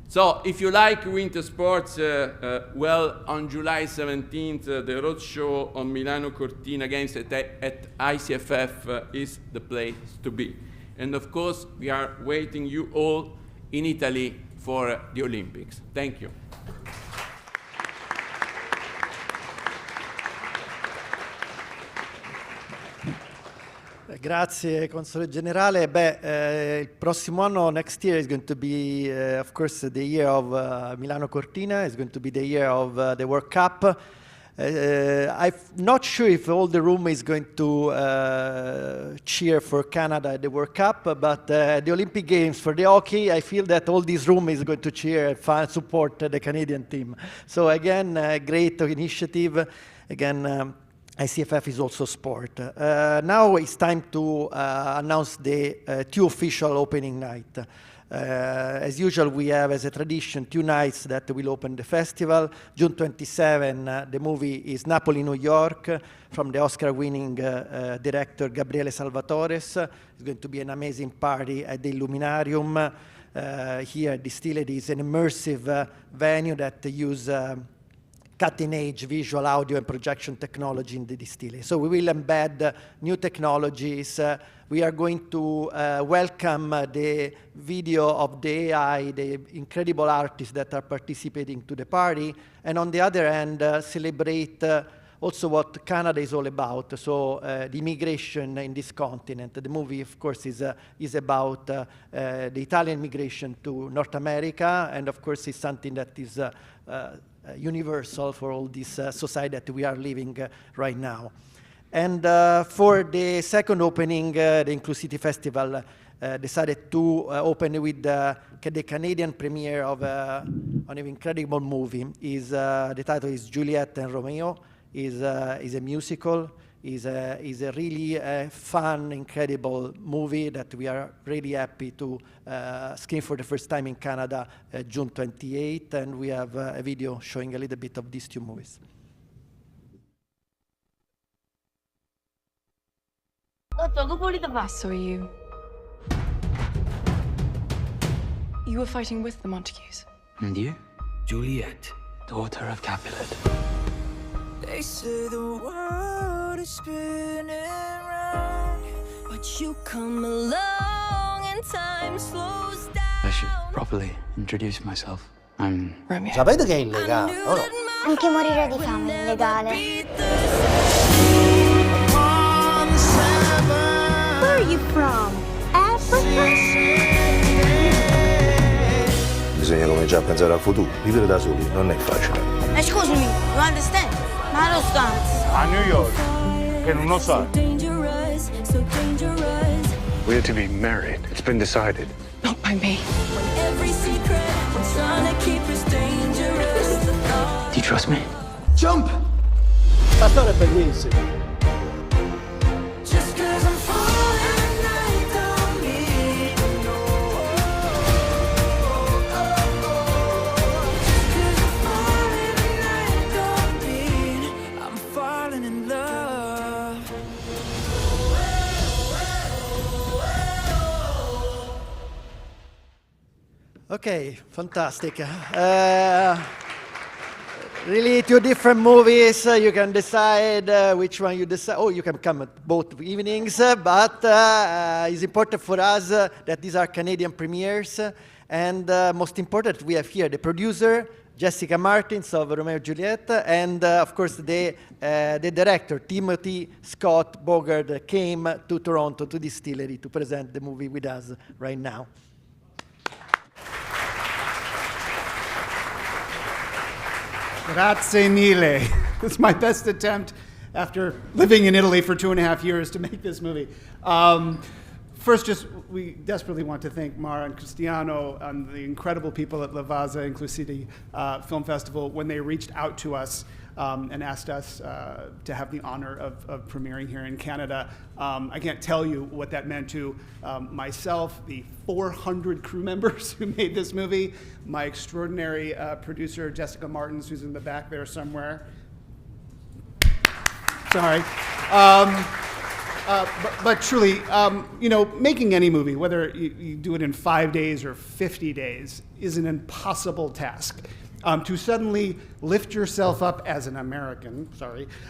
So if you like winter sports, well, on July 17th, the roadshow on Milano Cortina Games at ICFF is the place to be. And of course, we are waiting you all in Italy for the Olympics. Thank you.
Grazie Console Generale. Il prossimo anno, next year, is going to be, of course, the year of Milano Cortina. It's going to be the year of the World Cup. I'm not sure if all the room is going to cheer for Canada at the World Cup, but the Olympic Games for the hockey, I feel that all this room is going to cheer and support the Canadian team. So again, great initiative. Again, ICFF is also sport. Now it's time to announce the two official opening night. As usual, we have as a tradition 2 nights that will open the festival. June 27, the movie is Napoli, New York, from the Oscar-winning director Gabriele Salvatores. It's going to be an amazing party at the Illuminarium. Here at Distillery is an immersive venue that uses cutting-edge visual, audio, and projection technology in the distillery. So we will embed new technologies. We are going to welcome the video of the AI, the incredible artists that are participating to the party, and on the other hand, celebrate also what Canada is all about, so the immigration in this continent. The movie, of course, is about the Italian migration to North America, and of course, it's something that is universal for all this society that we are living right now. And for the second opening, the Inclusivity Festival decided to open with the Canadian premiere of an incredible movie. The title is Juliet and Romeo. Is a musical. Is a really fun, incredible movie that we are really happy to screen for the first time in Canada June 28th, and we have a video showing a little bit of these 2 movies.
So are you? You were fighting with the Montagues.
And you? Juliet, daughter of Capulet.
They say the world is spinning round, but you come along and time slows down.
I should properly introduce myself. I'm Romeo.
Sapete che è illegale? Oh no.
Anche morire di fame è illegale.
Where are you from? Africa?
Bisogna
è già pensare al futuro. Vivere da soli non è facile.
Excuse me, you understand? Ma lo stanza.
A New York, che non lo sa.
We are to be married. It's been decided.
Not by me.
Do you trust me?
Jump! La storia è bellissima. Okay, fantastic. Really, two different movies. You can decide which one you decide. Oh, you can come at both evenings, but it's important for us that these are Canadian premieres. And most important, we have here the producer, Jessica Martins of Romeo and Juliet, and of course the director, Timothy Scott Bogard, came to Toronto, to Distillery, to present the movie with us right now.
Grazie mille. It's my best attempt after living in Italy for 2.5 years to make this movie. First, we desperately want to thank Mara and Cristiano and the incredible people at Lavazza Inclusivity Film Festival when they reached out to us and asked us to have the honor of premiering here in Canada. I can't tell you what that meant to myself, the 400 crew members who made this movie, my extraordinary producer, Jessica Martins, who's in the back there somewhere. Sorry. But truly, making any movie, whether you do it in 5 days or 50 days, is an impossible task. To suddenly lift yourself up as an American,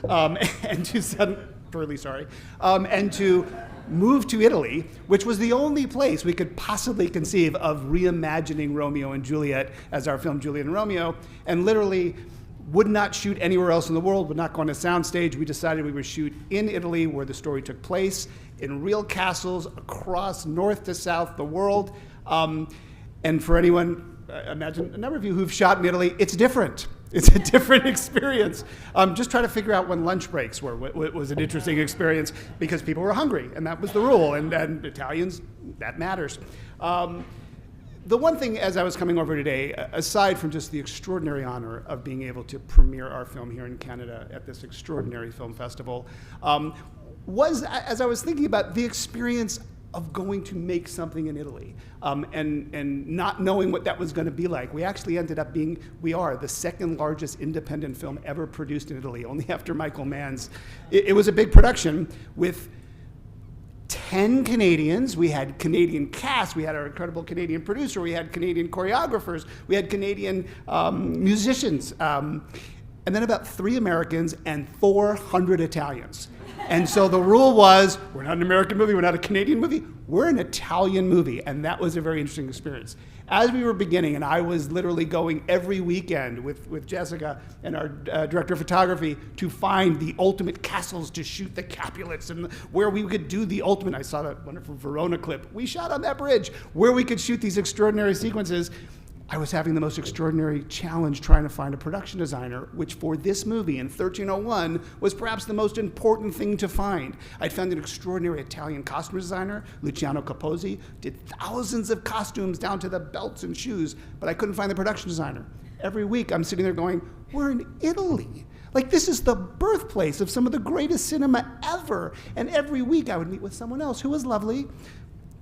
and to move to Italy, which was the only place we could possibly conceive of reimagining Romeo and Juliet as our film Juliet and Romeo, and literally would not shoot anywhere else in the world, would not go on a soundstage. We decided we would shoot in Italy, where the story took place, in real castles across north to south the world. And for anyone, imagine a number of you who've shot in Italy, it's different. It's a different experience. Just try to figure out when lunch breaks were. It was an interesting experience because people were hungry, and that was the rule. And Italians, that matters. The one thing, as I was coming over today, aside from just the extraordinary honor of being able to premiere our film here in Canada at this extraordinary film festival, was, as I was thinking about the experience of going to make something in Italy and not knowing what that was going to be like. We actually ended up we are the second largest independent film ever produced in Italy, only after Michael Mann's. It was a big production with 10 Canadians. We had Canadian cast, we had our incredible Canadian producer, we had Canadian choreographers, we had Canadian musicians, and then about 3 Americans and 400 Italians. And so the rule was, we're not an American movie, we're not a Canadian movie, we're an Italian movie. And that was a very interesting experience. As we were beginning, and I was literally going every weekend with Jessica and our director of photography to find the ultimate castles to shoot the Capulets and where we could do the ultimate. I saw that wonderful Verona clip. We shot on that bridge where we could shoot these extraordinary sequences. I was having the most extraordinary challenge trying to find a production designer, which for this movie in 1301 was perhaps the most important thing to find. I'd found an extraordinary Italian costume designer, Luciano Capozzi, did thousands of costumes down to the belts and shoes, but I couldn't find the production designer. Every week I'm sitting there going, we're in Italy. Like, this is the birthplace of some of the greatest cinema ever. And every week I would meet with someone else who was lovely,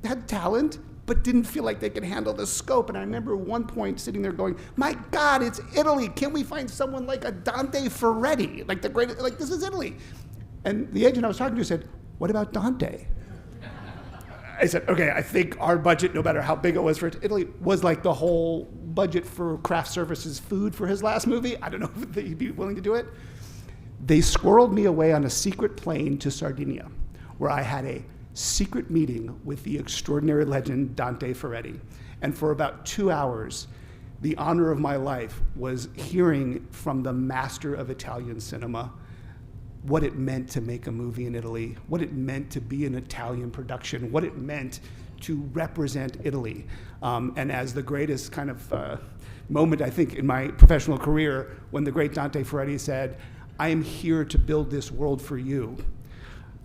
had talent, but didn't feel like they could handle the scope. And I remember at one point sitting there going, my God, it's Italy. Can't we find someone like a Dante Ferretti? Like the greatest, like this is Italy. And the agent I was talking to said, what about Dante? I said, okay, I think our budget, no matter how big it was for Italy, was like the whole budget for craft services food for his last movie. I don't know if he'd be willing to do it. They squirreled me away on a secret plane to Sardinia, where I had a secret meeting with the extraordinary legend Dante Ferretti. And for about 2 hours, the honor of my life was hearing from the master of Italian cinema what it meant to make a movie in Italy, what it meant to be an Italian production, what it meant to represent Italy. And as the greatest kind of moment, I think, in my professional career, when the great Dante Ferretti said, "I am here to build this world for you."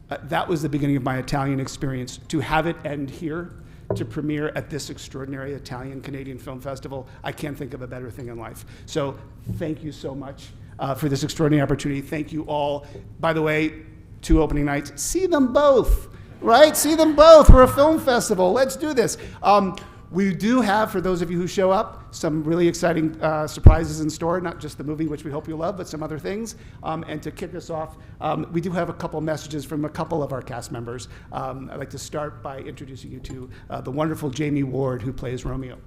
That was the beginning of my Italian experience. To have it end here, to premiere at this extraordinary Italian-Canadian Film Festival, I can't think of a better thing in life. So thank you so much for this extraordinary opportunity. Thank you all. By the way, 2 opening nights, see them both, right? See them both. We're a film festival. Let's do this. We do have, for those of you who show up, some really exciting surprises in store, not just the movie, which we hope you love, but some other things. And to kick us off, we do have a couple messages from a couple of our cast members. I'd like to start by introducing you to the wonderful Jamie Ward, who plays Romeo.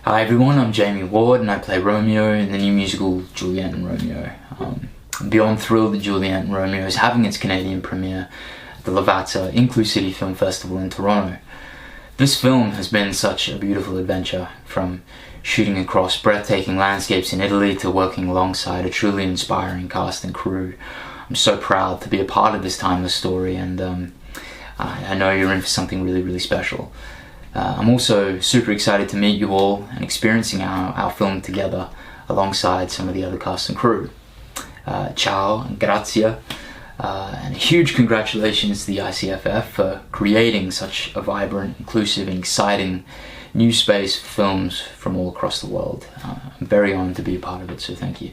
Hi everyone, I'm Jamie Ward and I play Romeo in the new musical Juliet and Romeo. I'm beyond thrilled that Juliet and Romeo is having its Canadian premiere at the Lavazza Inclusivity Film Festival in Toronto. This film has been such a beautiful adventure, from shooting across breathtaking landscapes in Italy to working alongside a truly inspiring cast and crew. I'm so proud to be a part of this timeless story, and I know you're in for something really, really special. I'm also super excited to meet you all and experiencing our film together alongside some of the other cast and crew. Ciao and grazie, and a huge congratulations to the ICFF for creating such a vibrant, inclusive and exciting new space for films from all across the world. I'm very honoured to be a part of it, so thank you.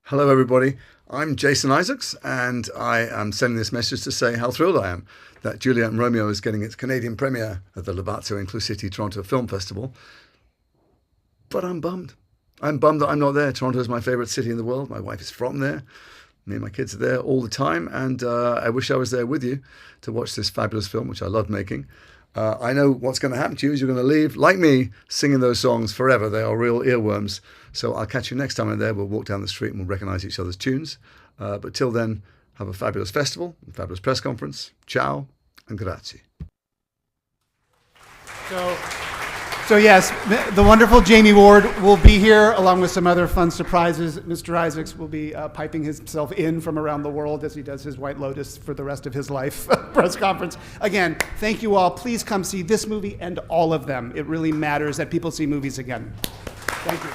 Hello everybody, I'm Jason Isaacs and I am sending this message to say how thrilled I am that Juliet and Romeo is getting its Canadian premiere at the Lavazza Inclusivity Toronto Film Festival. But I'm bummed. I'm bummed that I'm not there. Toronto is my favourite city in the world. My wife is from there. Me and my kids are there all the time, and I wish I was there with you to watch this fabulous film, which I love making. I know what's going to happen to you is you're going to leave, like me, singing those songs forever. They are real earworms. So I'll catch you next time I'm there. We'll walk down the street and we'll recognise each other's tunes. But till then, have a fabulous festival, a fabulous press conference. Ciao and grazie.
So yes, the wonderful Jamie Ward will be here along with some other fun surprises. Mr. Isaacs will be piping himself in from around the world as he does his White Lotus for the rest of his life press conference. Again, thank you all. Please come see this movie and all of them. It really matters that people see movies again. Thank you.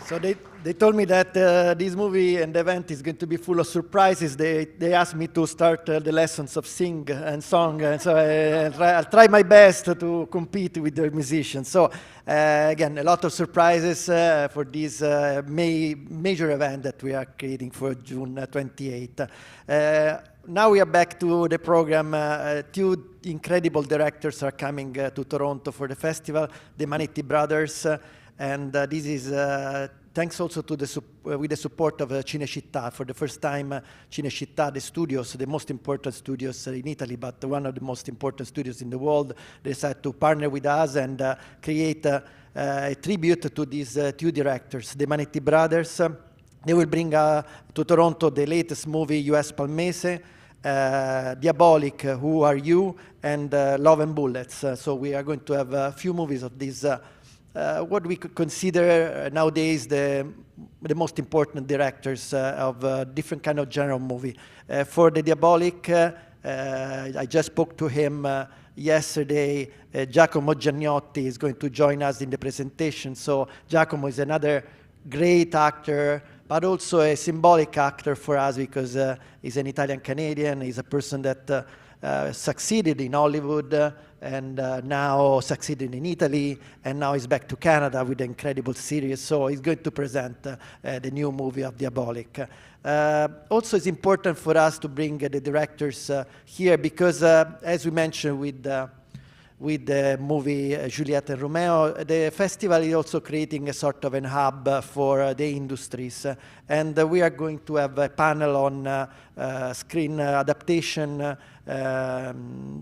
So they told me that this movie and event is going to be full of surprises. They asked me to start the lessons of sing and song, and so I'll try my best to compete with the musicians. So again, a lot of surprises for this major event that we are creating for June 28th. Now we are back to the program. 2 incredible directors are coming to Toronto for the festival, the Manetti brothers, and this is thanks also to with the support of Cinecittà. For the first time, Cinecittà, the studios, the most important studios in Italy, but one of the most important studios in the world, decided to partner with us and create a tribute to these 2 directors, the Manetti brothers. They will bring to Toronto the latest movie, US Palmese, Diabolic, Who Are You, and Love and Bullets. So we are going to have a few movies of these what we could consider nowadays the most important directors of different kind of genre movie. For the Diabolic, I just spoke to him yesterday. Giacomo Giannotti is going to join us in the presentation. So Giacomo is another great actor, but also a symbolic actor for us because he's an Italian-Canadian. He's a person that succeeded in Hollywood and now succeeded in Italy, and now he's back to Canada with an incredible series. So he's going to present the new movie of Diabolic. Also, it's important for us to bring the directors here because, as we mentioned with the movie Juliet and Romeo, the festival is also creating a sort of a hub for the industries. And we are going to have a panel on screen adaptation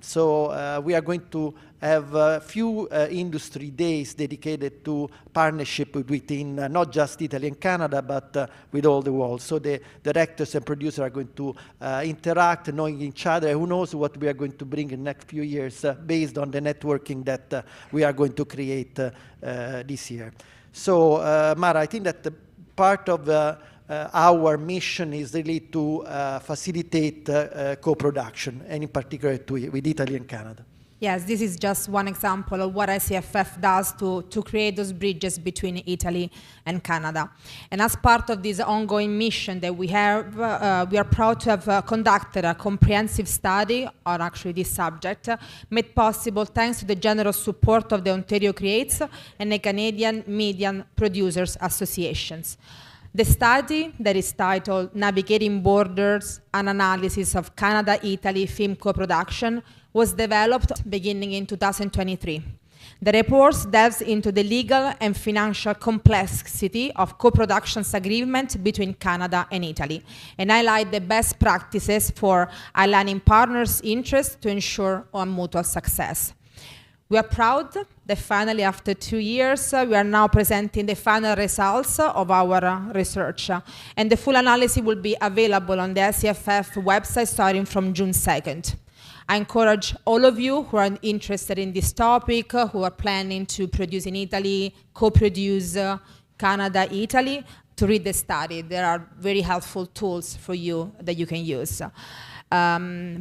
So we are going to have a few industry days dedicated to partnership within not just Italy and Canada, but with all the world. So the directors and producers are going to interact, knowing each other. Who knows what we are going to bring in the next few years based on the networking that we are going to create this year. So Mara, I think that the part of our mission is really to facilitate co-production, and in particular with Italy and Canada.
Yes, this is just one example of what ICFF does to create those bridges between Italy and Canada. And as part of this ongoing mission that we have, we are proud to have conducted a comprehensive study on actually this subject, made possible thanks to the generous support of the Ontario Creates and the Canadian Media Producers Associations. The study, that is titled Navigating Borders, an Analysis of Canada-Italy Film Co-Production, was developed beginning in 2023. The report delves into the legal and financial complexity of co-productions agreement between Canada and Italy, and highlight the best practices for aligning partners' interests to ensure on mutual success. We are proud that finally, after 2 years, we are now presenting the final results of our research. And the full analysis will be available on the ICFF website starting from June 2nd. I encourage all of you who are interested in this topic, who are planning to produce in Italy, co-produce Canada, Italy, to read the study. There are very helpful tools for you that you can use.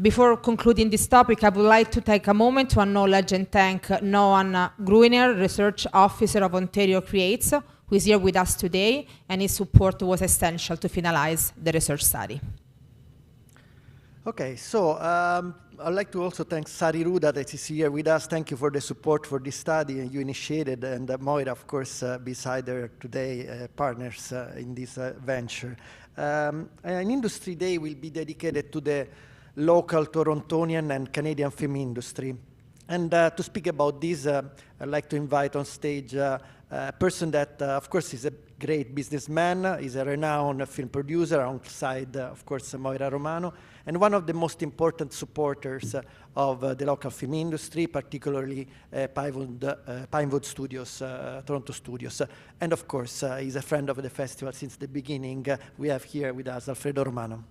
Before concluding this topic, I would like to take a moment to acknowledge and thank Noan Gruiner, Research Officer of Ontario Creates, who is here with us today, and his support was essential to finalize the research study.
Okay, so I'd like to also thank Sari Ruda that is here with us. Thank you for the support for this study, and you initiated, and Moira, of course, beside her today, partners in this venture. An industry day will be dedicated to the local Torontonian and Canadian film industry. And to speak about this, I'd like to invite on stage a person that, of course, is a great businessman, is a renowned film producer, alongside, of course, Moira Romano, and one of the most important supporters of the local film industry, particularly Pinewood Studios, Toronto Studios. And of course, he's a friend of the festival since the beginning. We have here with us Alfredo Romano.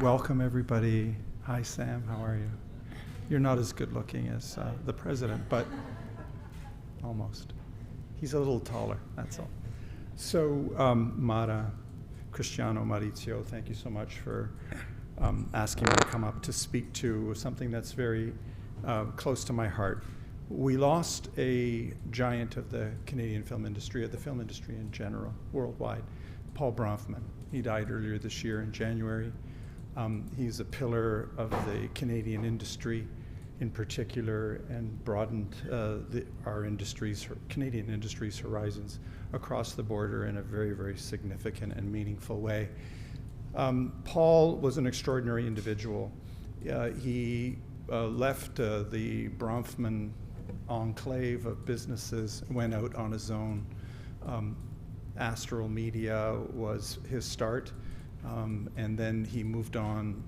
Welcome, everybody. Hi, Sam. How are you? You're not as good looking as the president, but almost. He's a little taller, that's all. So, Mara, Cristiano, Maurizio, thank you so much for asking me to come up to speak to something that's very close to my heart. We lost a giant of the Canadian film industry, of the film industry in general, worldwide, Paul Bronfman. He died earlier this year in January. He's a pillar of the Canadian industry in particular, and broadened our industries, Canadian industry's horizons across the border in a very, very significant and meaningful way. Paul was an extraordinary individual. He left the Bronfman enclave of businesses, went out on his own. Astral Media was his start. And then he moved on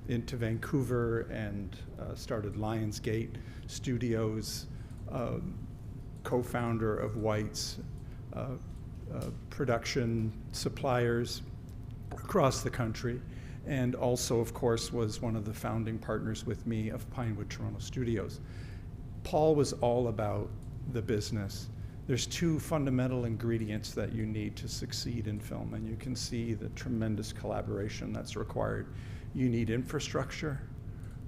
into Vancouver and started Lionsgate Studios, co-founder of White's, production suppliers across the country, and also, of course, was one of the founding partners with me of Pinewood Toronto Studios. Paul was all about the business. There's two fundamental ingredients that you need to succeed in film, and you can see the tremendous collaboration that's required. You need infrastructure,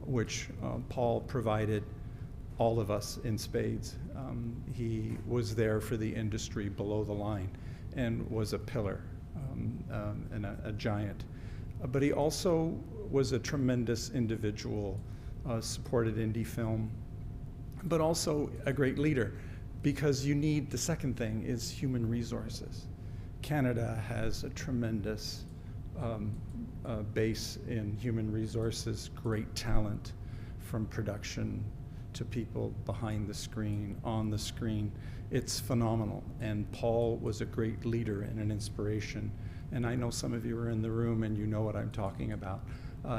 which Paul provided all of us in spades. He was there for the industry below the line and was a pillar and a giant. But he also was a tremendous individual, supported indie film, but also a great leader. Because you need, the second thing is human resources. Canada has a tremendous base in human resources, great talent from production to people behind the screen, on the screen. It's phenomenal. And Paul was a great leader and an inspiration. And I know some of you are in the room and you know what I'm talking about.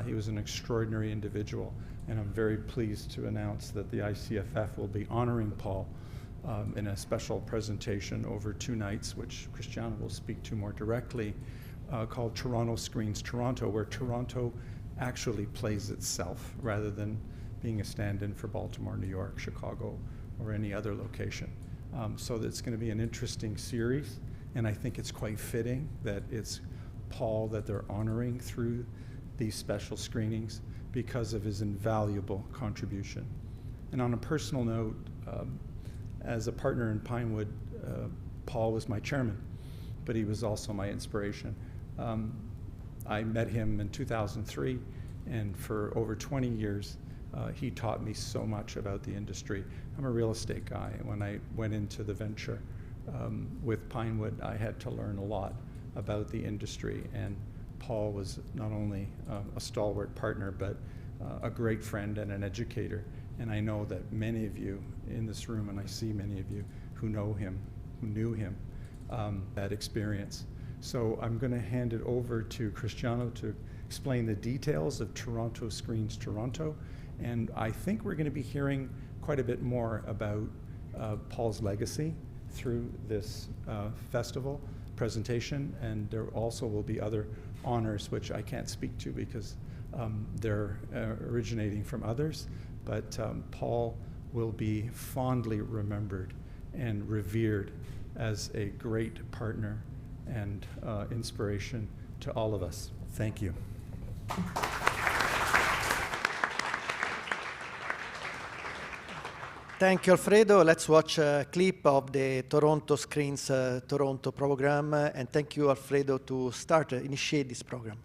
He was an extraordinary individual. And I'm very pleased to announce that the ICFF will be honoring Paul in a special presentation over 2 nights, which Cristiano will speak to more directly, called Toronto Screens Toronto, where Toronto actually plays itself rather than being a stand-in for Baltimore, New York, Chicago, or any other location. So it's going to be an interesting series, and I think it's quite fitting that it's Paul that they're honoring through these special screenings because of his invaluable contribution. And on a personal note, as a partner in Pinewood, Paul was my chairman, but he was also my inspiration. I met him in 2003, and for over 20 years, he taught me so much about the industry. I'm a real estate guy, and when I went into the venture with Pinewood, I had to learn a lot about the industry, and Paul was not only a stalwart partner, but a great friend and an educator. And I know that many of you in this room, and I see many of you who know him, who knew him, that experience. So I'm going to hand it over to Cristiano to explain the details of Toronto Screens Toronto. And I think we're going to be hearing quite a bit more about Paul's legacy through this festival presentation. And there also will be other honors, which I can't speak to because they're originating from others. But Paul will be fondly remembered and revered as a great partner and inspiration to all of us. Thank you.
Thank you, Alfredo. Let's watch a clip of the Toronto Screens Toronto program. And thank you, Alfredo, to initiate this program.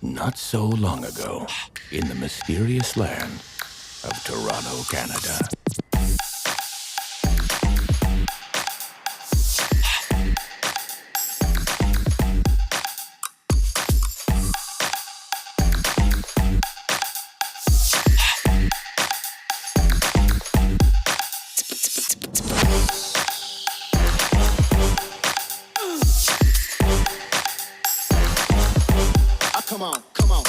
Not so long ago, in the mysterious land of Toronto, Canada.
Come on, come on.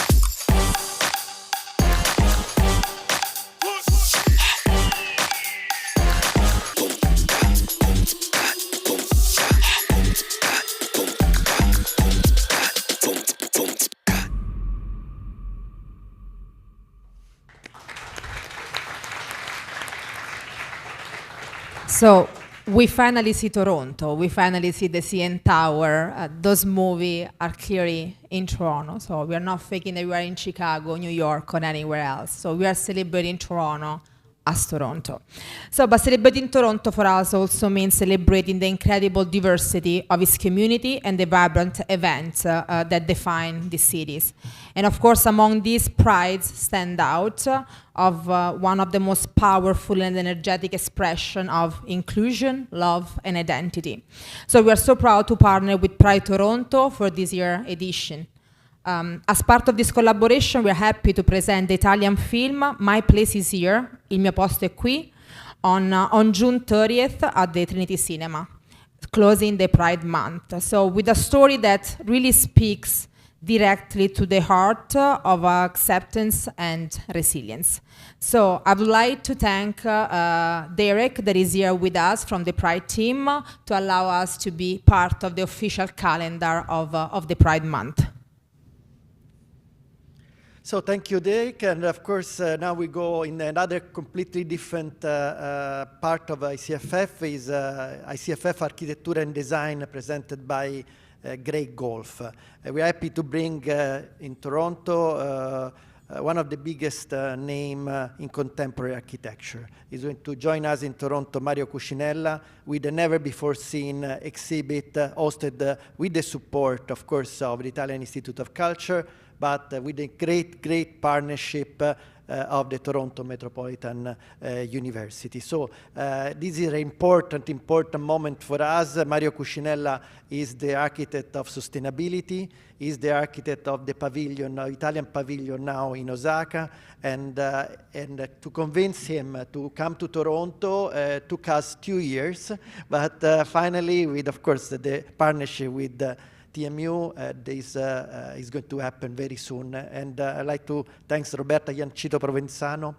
So we finally see Toronto. We finally see the CN Tower. Those movies are clearly in Toronto. So we are not faking that we are in Chicago, New York, or anywhere else. So we are celebrating Toronto as Toronto. So, but celebrating Toronto for us also means celebrating the incredible diversity of its community and the vibrant events that define these cities. And of course, among these prides stand out of one of the most powerful and energetic expression of inclusion, love, and identity. So we are so proud to partner with Pride Toronto for this year's edition. As part of this collaboration, we are happy to present the Italian film My Place is Here, Il mio posto è qui, on June 30th at the Trinity Cinema, closing the Pride Month. So with a story that really speaks directly to the heart of acceptance and resilience. So I would like to thank Derek that is here with us from the Pride team to allow us to be part of the official calendar of the Pride Month.
So thank you, Derek. And of course, now we go in another completely different part of ICFF, is ICFF Architecture and Design presented by Grey Golf. We're happy to bring in Toronto one of the biggest name in contemporary architecture. He's going to join us in Toronto, Mario Cucinella, with a never-before-seen exhibit hosted with the support, of course, of the Italian Institute of Culture, but with a great, great partnership of the Toronto Metropolitan University. So this is an important moment for us. Mario Cucinella is the architect of sustainability, is the architect of the pavilion, Italian pavilion now in Osaka, and to convince him to come to Toronto took us 2 years, but finally, with of course the partnership with TMU, this is going to happen very soon. And I'd like to thank Roberta Iancito Provenzano,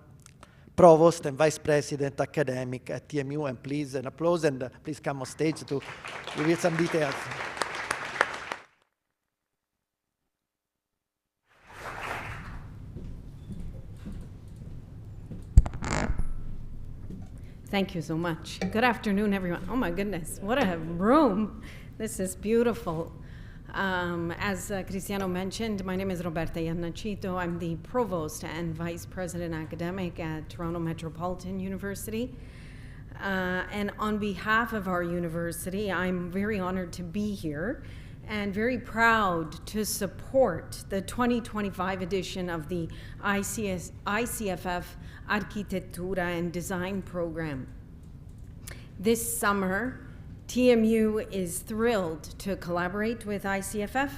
Provost and Vice President Academic at TMU, and please an applause, and please come on stage to reveal some details.
Thank you so much. Good afternoon, everyone. Oh my goodness, what a room. This is beautiful. As Cristiano mentioned, my name is Roberta Iannacito. I'm the Provost and Vice President Academic at Toronto Metropolitan University. And on behalf of our university, I'm very honored to be here and very proud to support the 2025 edition of the ICFF Arquitectura and Design program. This summer, TMU is thrilled to collaborate with ICFF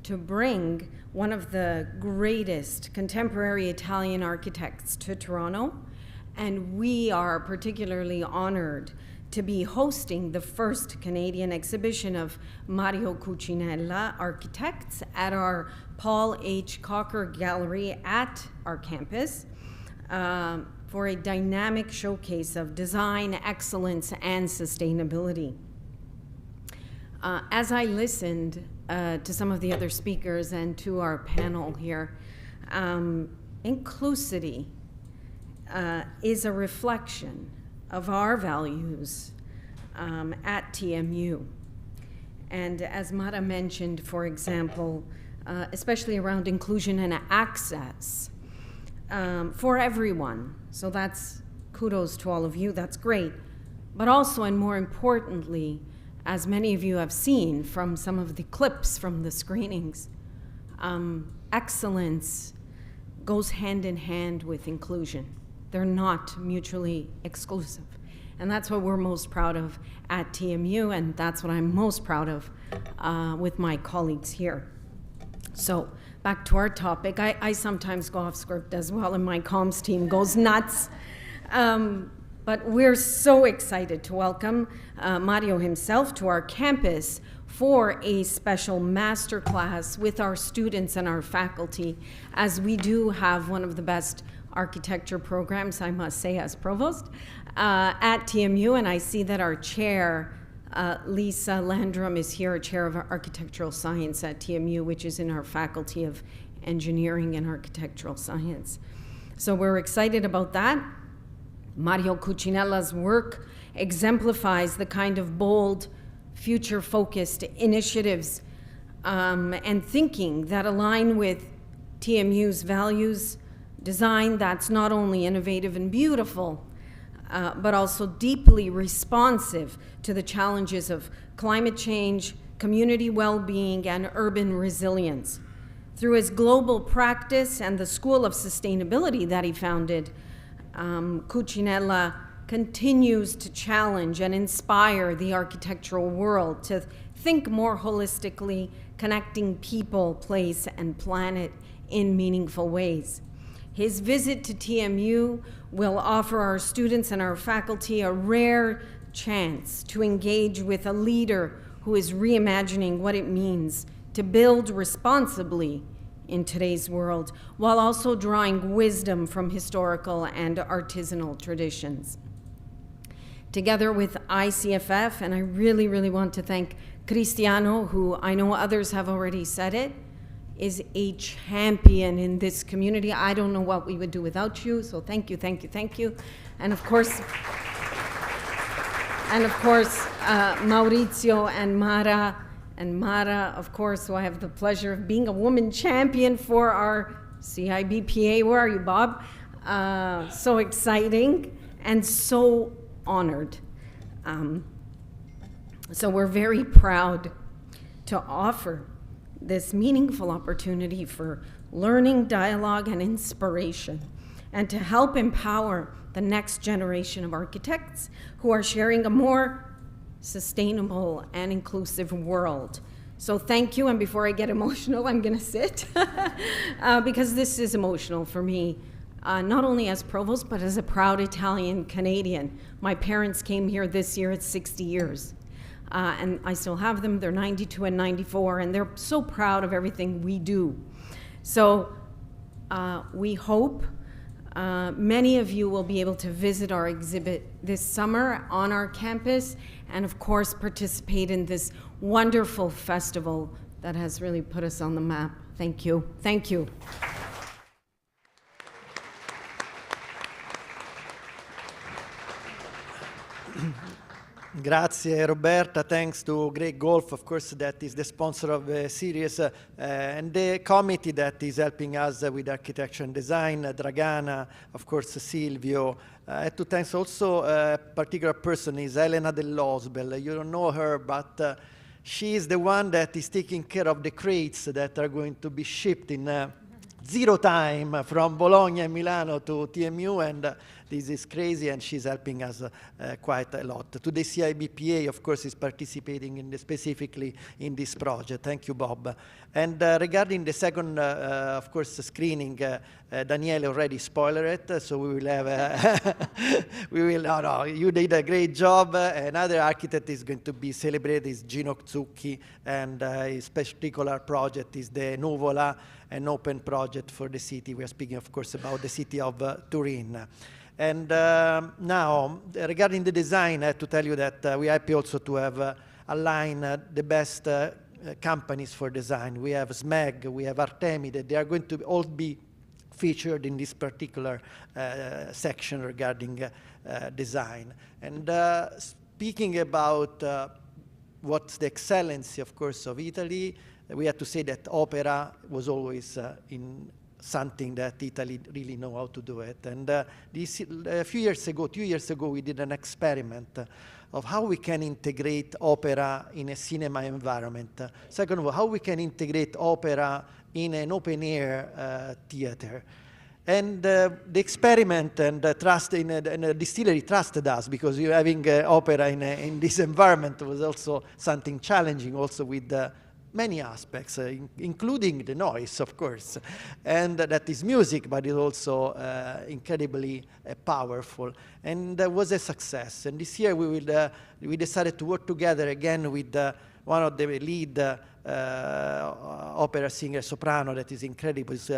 to bring one of the greatest contemporary Italian architects to Toronto, and we are particularly honored to be hosting the first Canadian exhibition of Mario Cucinella architects at our Paul H. Cocker Gallery at our campus for a dynamic showcase of design, excellence, and sustainability. As I listened to some of the other speakers and to our panel here, inclusivity is a reflection of our values at TMU. And as Mara mentioned, for example, especially around inclusion and access for everyone. So that's kudos to all of you, that's great. But also, and more importantly, as many of you have seen from some of the clips from the screenings, excellence goes hand in hand with inclusion. They're not mutually exclusive. And that's what we're most proud of at TMU, and that's what I'm most proud of with my colleagues here. So back to our topic. I sometimes go off script as well, and my comms team goes nuts. But we're so excited to welcome Mario himself to our campus for a special masterclass with our students and our faculty, as we do have one of the best architecture programs, I must say, as provost at TMU. And I see that our chair, Lisa Landrum, is here, chair of architectural science at TMU, which is in our faculty of engineering and architectural science. So we're excited about that. Mario Cucinella's work exemplifies the kind of bold, future-focused initiatives and thinking that align with TMU's values, design that's not only innovative and beautiful, but also deeply responsive to the challenges of climate change, community well-being, and urban resilience. Through his global practice and the School of Sustainability that he founded, Cucinella continues to challenge and inspire the architectural world to think more holistically, connecting people, place, and planet in meaningful ways. His visit to TMU will offer our students and our faculty a rare chance to engage with a leader who is reimagining what it means to build responsibly in today's world, while also drawing wisdom from historical and artisanal traditions. Together with ICFF, and I really, really want to thank Cristiano, who I know others have already said it, is a champion in this community. I don't know what we would do without you, so thank you, thank you, thank you. And of course, Maurizio and Mara. And Mara, of course, who I have the pleasure of being a woman champion for our CIBPA. Where are you, Bob? So exciting and so honored. So we're very proud to offer this meaningful opportunity for learning, dialogue, and inspiration and to help empower the next generation of architects who are sharing a more sustainable and inclusive world. So thank you, and before I get emotional, I'm gonna sit, because this is emotional for me, not only as provost, but as a proud Italian Canadian. My parents came here this year at 60 years, and I still have them. They're 92 and 94, and they're so proud of everything we do. So we hope many of you will be able to visit our exhibit this summer on our campus, and of course participate in this wonderful festival that has really put us on the map. Thank you. Thank you.
Grazie Roberta, thanks to Great Golf, of course, that is the sponsor of the series, and the committee that is helping us with architecture and design, Dragana, of course, Silvio. I have to thank also a particular person, is Elena Dell'Osbel. You don't know her, but she is the one that is taking care of the crates that are going to be shipped in zero time from Bologna and Milano to TMU, and this is crazy, and she's helping us quite a lot. To the CIBPA, of course, is participating specifically in this project. Thank you, Bob. And regarding the second, of course, screening, Daniele already spoiled it, so we will have, no, you did a great job. Another architect is going to be celebrated is Gino Zucchi, and his particular project is the Nuvola, an open project for the city. We are speaking, of course, about the city of Turin. And now, regarding the design, I have to tell you that we are happy also to have aligned the best companies for design. We have SMEG, we have Artemide. They are going to all be featured in this particular section regarding design. And speaking about what's the excellency, of course, of Italy, we have to say that opera was always in something that Italy really know how to do it. And a few years ago, 2 years ago, we did an experiment of how we can integrate opera in a cinema environment. Second of all, how we can integrate opera in an open-air theater. And the experiment and trust in a distillery trusted us, because you're having opera in this environment was also something challenging, also with many aspects, including the noise, of course, and that is music, but it's also incredibly powerful, and was a success. And this year we decided to work together again with one of the lead opera singer soprano that is incredible, is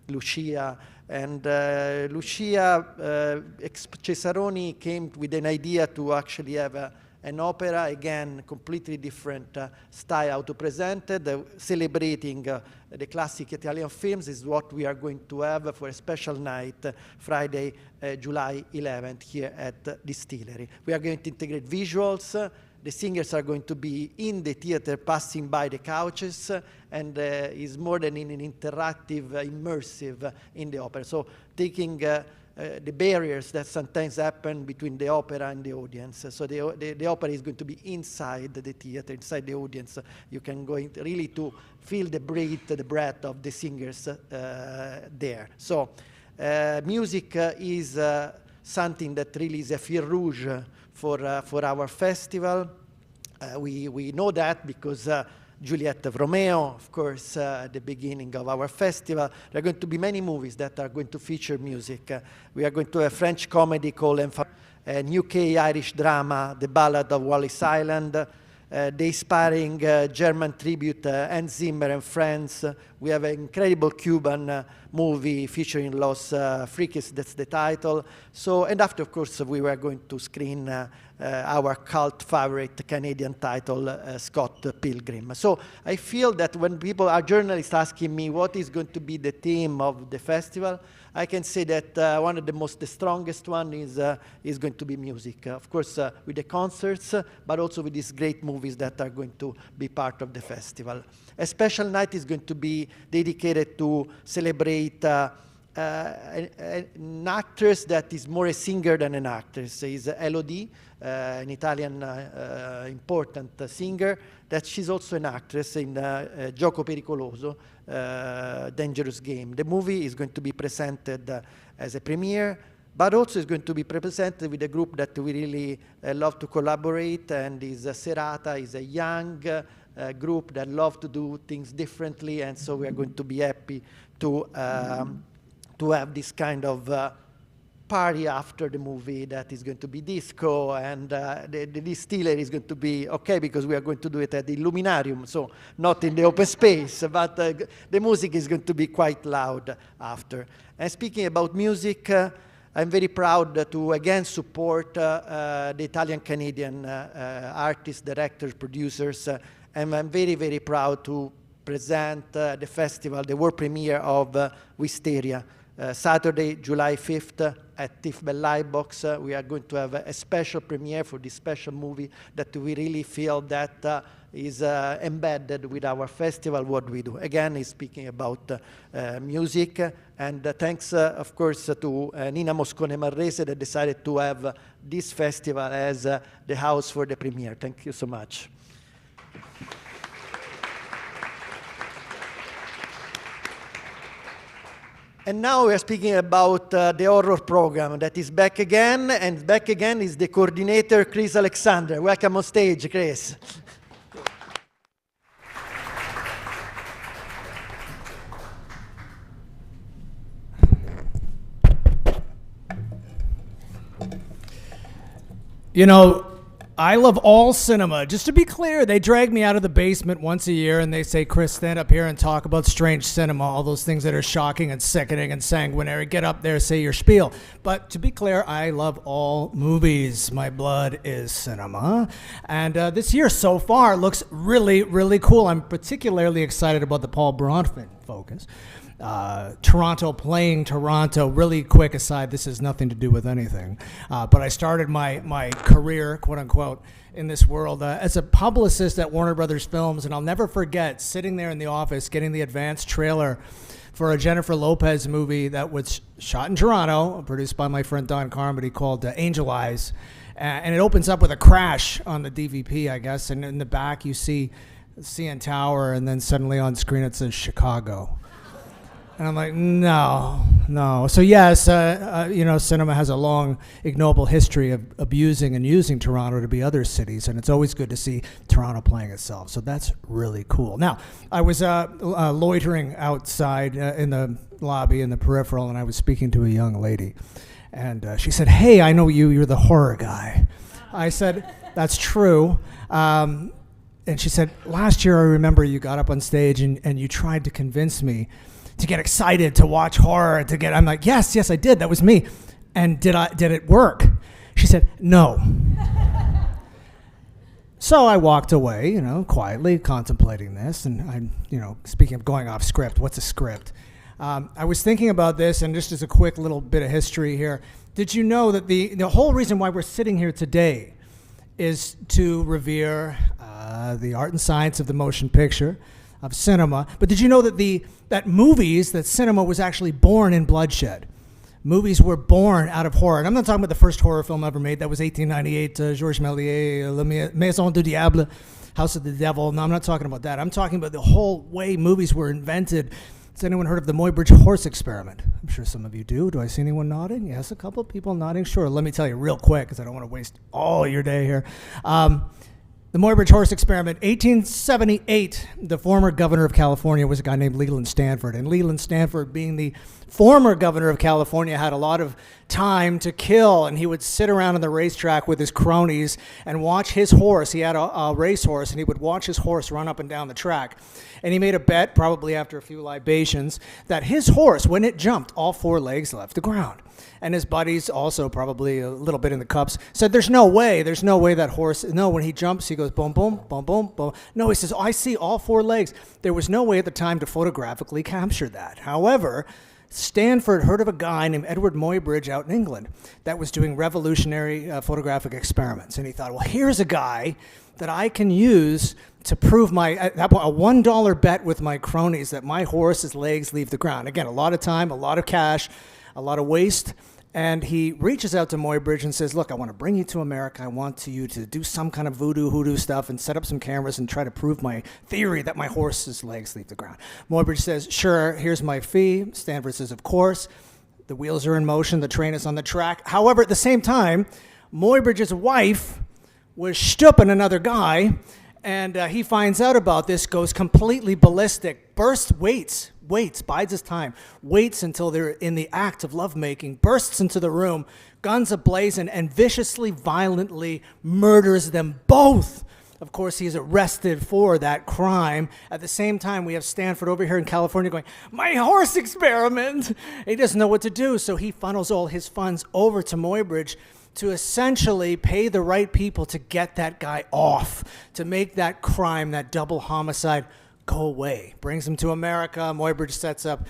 Lucia. And Lucia Cesaroni came with an idea to actually have an opera, again, completely different style how to present it, celebrating the classic Italian films is what we are going to have for a special night, Friday, July 11th, here at Distillery. We are going to integrate visuals. The singers are going to be in the theater, passing by the couches, and is more than an interactive, immersive in the opera. So taking the barriers that sometimes happen between the opera and the audience. So the opera is going to be inside the theater, inside the audience. You can go really to feel the breath of the singers there. So music is something that really is a fil rouge for our festival. We know that because Juliette of Romeo, of course, at the beginning of our festival. There are going to be many movies that are going to feature music. We are going to have a French comedy called an UK-Irish drama, The Ballad of Wallis Island, the inspiring German tribute, Hans Zimmer and Friends. We have an incredible Cuban movie featuring Los Frikis, that's the title. So, and after, of course, we were going to screen our cult favorite Canadian title, Scott Pilgrim. So I feel that when people are journalists asking me what is going to be the theme of the festival, I can say that one of the strongest one is going to be music. Of course, with the concerts, but also with these great movies that are going to be part of the festival. A special night is going to be dedicated to celebrate an actress that is more a singer than an actress. Is Elodie, an Italian important singer, that she's also an actress in Gioco Pericoloso, Dangerous Game. The movie is going to be presented as a premiere, but also is going to be represented with a group that we really love to collaborate, and is Serata, is a young group that love to do things differently, and so we are going to be happy to have this kind of party after the movie that is going to be disco, and the distillery is going to be okay because we are going to do it at the Illuminarium, so not in the open space, but the music is going to be quite loud after. And speaking about music, I'm very proud to again support the Italian-Canadian artists, directors, producers, and I'm very, very proud to present the festival, the world premiere of Wisteria. Saturday, July 5th at TIFF Bell Lightbox. We are going to have a special premiere for this special movie that we really feel that is embedded with our festival, what we do. Again, he's speaking about music, and thanks, of course, to Nina Moscone Marrese that decided to have this festival as the house for the premiere. Thank you so much. And now we are speaking about the horror program that is back again, and back again is the coordinator, Chris Alexander. Welcome on stage, Chris.
You know, I love all cinema. Just to be clear, they drag me out of the basement once a year and they say, Chris, stand up here and talk about strange cinema, all those things that are shocking and sickening and sanguinary. Get up there, say your spiel. But to be clear, I love all movies. My blood is cinema. And this year so far looks really, really cool. I'm particularly excited about the Paul Bronfman focus. Toronto playing Toronto. Really quick aside, this has nothing to do with anything. But I started my career, quote unquote, in this world as a publicist at Warner Brothers Films. And I'll never forget sitting there in the office getting the advance trailer for a Jennifer Lopez movie that was shot in Toronto, produced by my friend Don Carmody, called Angel Eyes. And it opens up with a crash on the DVP, I guess. And in the back you see CN Tower, and then suddenly on screen it says Chicago. And I'm like, no. So yes, you know, cinema has a long, ignoble history of abusing and using Toronto to be other cities, and it's always good to see Toronto playing itself. So that's really cool. Now, I was loitering outside in the lobby in the peripheral, and I was speaking to a young lady. And she said, hey, I know you. You're the horror guy. I said, that's true. And she said, last year I remember you got up on stage and you tried to convince me to get excited to watch horror, I'm like, yes, I did. That was me. And did it work? She said, no. So I walked away, you know, quietly contemplating this. And I'm, you know, speaking of going off script, what's a script? I was thinking about this, and just as a quick little bit of history here, did you know that the whole reason why we're sitting here today is to revere the art and science of the motion picture, of cinema? But did you know that cinema was actually born in bloodshed? Movies were born out of horror. And I'm not talking about the first horror film ever made. That was 1898, Georges Méliès, La Maison du Diable, House of the Devil. No, I'm not talking about that. I'm talking about the whole way movies were invented. Has anyone heard of the Muybridge horse experiment? I'm sure some of you do. Do I see anyone nodding? Yes, a couple of people nodding. Sure, let me tell you real quick, because I don't want to waste all your day here. The Muybridge horse experiment, 1878, the former governor of California was a guy named Leland Stanford. And Leland Stanford, being the former governor of California, had a lot of time to kill. And he would sit around on the racetrack with his cronies and watch his horse. He had a racehorse, and he would watch his horse run up and down the track. And he made a bet, probably after a few libations, that his horse, when it jumped, all four legs left the ground. And his buddies, also probably a little bit in the cups, said, there's no way that horse, no, when he jumps, he goes boom, boom, boom, boom, boom. No, he says, I see all four legs. There was no way at the time to photographically capture that. However, Stanford heard of a guy named Edward Muybridge out in England that was doing revolutionary photographic experiments. And he thought, well, here's a guy that I can use to prove a $1 bet with my cronies that my horse's legs leave the ground. Again, a lot of time, a lot of cash, a lot of waste. And he reaches out to Muybridge and says, look, I want to bring you to America. I want you to do some kind of hoodoo stuff and set up some cameras and try to prove my theory that my horse's legs leave the ground. Muybridge says, sure, here's my fee. Stanford says, of course. The wheels are in motion. The train is on the track. However, at the same time, Muybridge's wife was stooping another guy, and he finds out about this, goes completely ballistic, waits, bides his time, waits until they're in the act of lovemaking, bursts into the room, guns ablazing, and viciously, violently murders them both. Of course, he's arrested for that crime. At the same time, we have Stanford over here in California going, my horse experiment! He doesn't know what to do, so he funnels all his funds over to Muybridge to essentially pay the right people to get that guy off, to make that crime, that double homicide, go away. Brings him to America. Muybridge sets up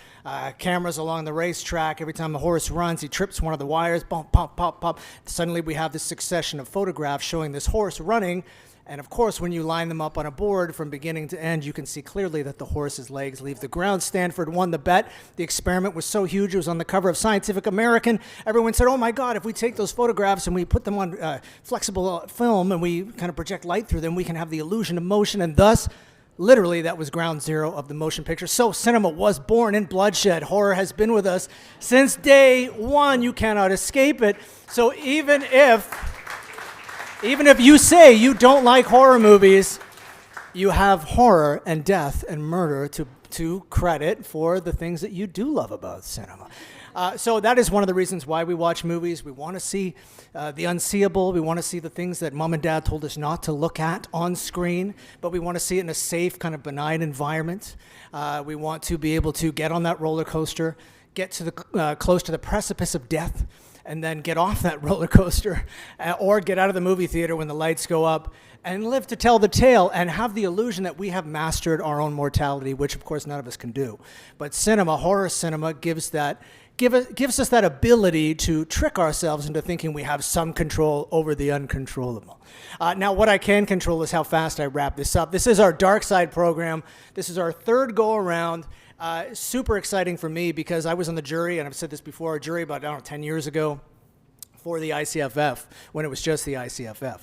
cameras along the racetrack. Every time the horse runs, he trips one of the wires, bump, pop, pop, pop. Suddenly we have this succession of photographs showing this horse running. And of course, when you line them up on a board from beginning to end, you can see clearly that the horse's legs leave the ground. Stanford won the bet. The experiment was so huge, it was on the cover of Scientific American. Everyone said, oh my God, if we take those photographs and we put them on flexible film and we kind of project light through them, we can have the illusion of motion. And thus, literally, that was ground zero of the motion picture. So cinema was born in bloodshed. Horror has been with us since day one. You cannot escape it. So even if you say you don't like horror movies, you have horror and death and murder to credit for the things that you do love about cinema. So that is one of the reasons why we watch movies. We want to see the unseeable. We want to see the things that mom and dad told us not to look at on screen, but we want to see it in a safe, kind of benign environment. We want to be able to get on that roller coaster, get to the close to the precipice of death, and then get off that roller coaster or get out of the movie theater when the lights go up and live to tell the tale and have the illusion that we have mastered our own mortality, which of course none of us can do. But cinema, horror cinema, gives us that ability to trick ourselves into thinking we have some control over the uncontrollable. Now, what I can control is how fast I wrap this up. This is our Dark Side program. This is our third go around. Super exciting for me because I was on the jury, and I've said this before, a jury about, 10 years ago for the ICFF, when it was just the ICFF.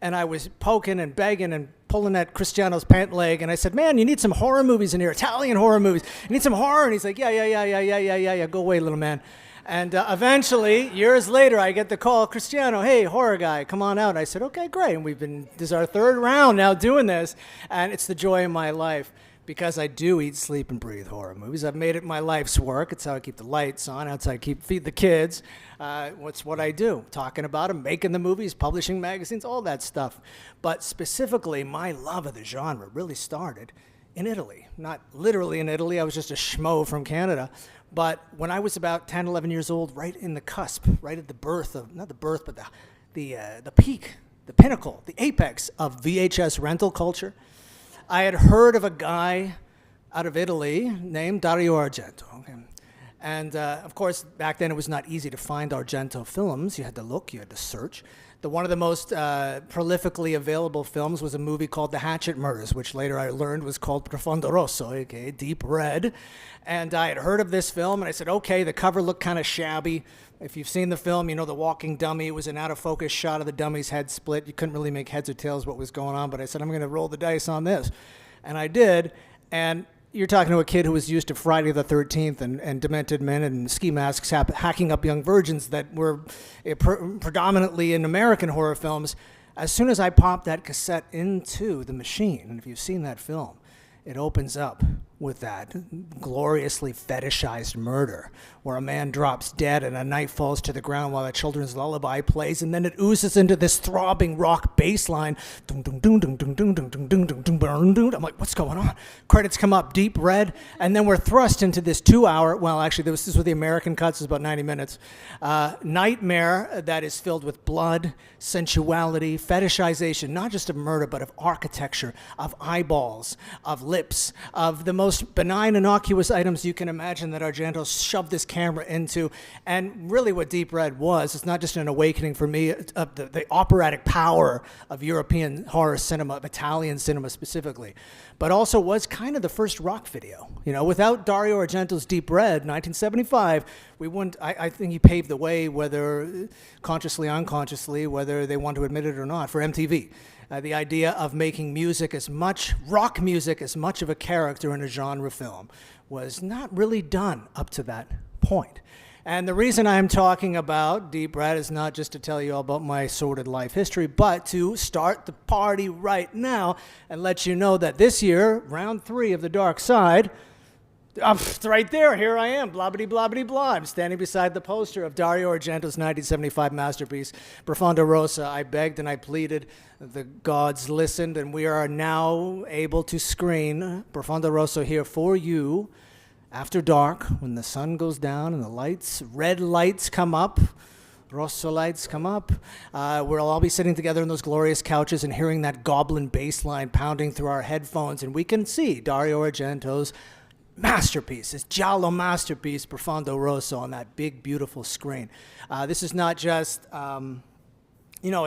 And I was poking and begging and pulling at Cristiano's pant leg, and I said, man, you need some horror movies in here, Italian horror movies. You need some horror? And he's like, yeah, go away, little man. And eventually, years later, I get the call, Cristiano, hey, horror guy, come on out. I said, okay, great. And this is our third round now doing this, and it's the joy of my life. Because I do eat, sleep, and breathe horror movies. I've made it my life's work. It's how I keep the lights on. It's how I feed the kids. It's what I do. Talking about them, making the movies, publishing magazines, all that stuff. But specifically, my love of the genre really started in Italy. Not literally in Italy. I was just a schmo from Canada. But when I was about 10, 11 years old, right in the cusp, right at the birth of, not the birth, but the peak, the pinnacle, the apex of VHS rental culture, I had heard of a guy out of Italy named Dario Argento. Okay? And of course, back then it was not easy to find Argento films. You had to look, you had to search. One of the most prolifically available films was a movie called The Hatchet Murders, which later I learned was called Profondo Rosso, okay, Deep Red. And I had heard of this film, and I said, okay, the cover looked kind of shabby. If you've seen the film, you know the walking dummy. It was an out-of-focus shot of the dummy's head split. You couldn't really make heads or tails what was going on, but I said, I'm going to roll the dice on this. And I did, and you're talking to a kid who was used to Friday the 13th and demented men and ski masks hacking up young virgins that were predominantly in American horror films. As soon as I popped that cassette into the machine, and if you've seen that film, it opens up with that gloriously fetishized murder where a man drops dead and a knife falls to the ground while a children's lullaby plays, and then it oozes into this throbbing rock bass line. I'm like, what's going on? Credits come up, Deep Red, and then we're thrust into this 2-hour, well, actually, this was the American cuts, it's about 90 minutes, nightmare that is filled with blood, sensuality, fetishization, not just of murder, but of architecture, of eyeballs, of lips, of the most benign, innocuous items you can imagine that Argento shoved this camera into. And really what Deep Red was, it's not just an awakening for me of the operatic power of European horror cinema, of Italian cinema specifically, but also was kind of the first rock video. You know, without Dario Argento's Deep Red, 1975, we wouldn't, I think he paved the way, whether consciously, unconsciously, whether they want to admit it or not, for MTV. The idea of making music rock music as much of a character in a genre film was not really done up to that point. And the reason I'm talking about Deep Red is not just to tell you all about my sordid life history, but to start the party right now and let you know that this year, round 3 of The Dark Side, it's right there, here I am, blah-bitty, blah-bitty, blah. I'm standing beside the poster of Dario Argento's 1975 masterpiece, Profondo Rosa. I begged and I pleaded, the gods listened, and we are now able to screen Profondo Rosa here for you after dark, when the sun goes down and the lights, red lights come up, Rosso lights come up. We'll all be sitting together in those glorious couches and hearing that goblin bass line pounding through our headphones, and we can see Dario Argento's masterpiece, his giallo masterpiece, Profondo Rosso, on that big, beautiful screen. This is not just, a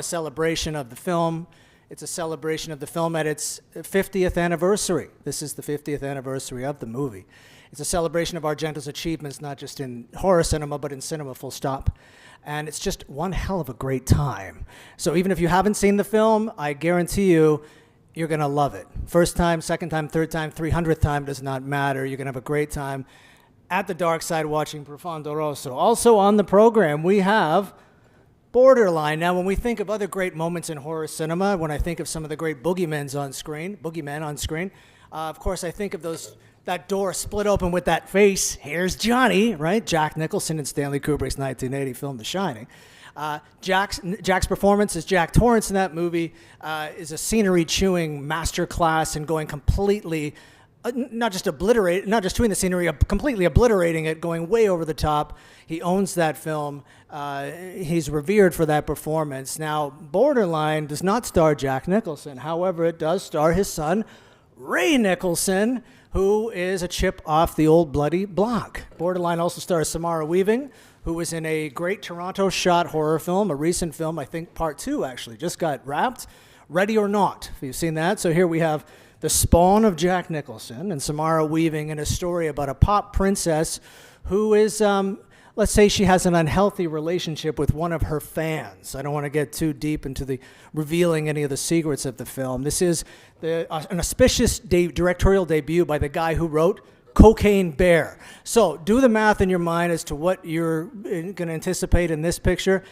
celebration of the film. It's a celebration of the film at its 50th anniversary. This is the 50th anniversary of the movie. It's a celebration of Argento's achievements, not just in horror cinema, but in cinema, full stop. And it's just one hell of a great time. So even if you haven't seen the film, I guarantee you, you're going to love it. First time, second time, third time, 300th time, does not matter. You're going to have a great time at the Dark Side watching Profondo Rosso. Also on the program, we have Borderline. Now, when we think of other great moments in horror cinema, when I think of some of the great boogeymen on screen, of course, I think of that door split open with that face. Here's Johnny, right? Jack Nicholson in Stanley Kubrick's 1980 film, The Shining. Jack's performance as Jack Torrance in that movie is a scenery-chewing masterclass and going completely, not just chewing the scenery, completely obliterating it, going way over the top. He owns that film. He's revered for that performance. Now, Borderline does not star Jack Nicholson. However, it does star his son, Ray Nicholson, who is a chip off the old bloody block. Borderline also stars Samara Weaving, who was in a great Toronto-shot horror film, a recent film, I think part 2 actually, just got wrapped, Ready or Not, if you've seen that. So here we have the spawn of Jack Nicholson and Samara Weaving in a story about a pop princess who is, let's say she has an unhealthy relationship with one of her fans. I don't want to get too deep into the revealing any of the secrets of the film. This is an auspicious directorial debut by the guy who wrote Cocaine Bear. So do the math in your mind as to what you're going to anticipate in this picture.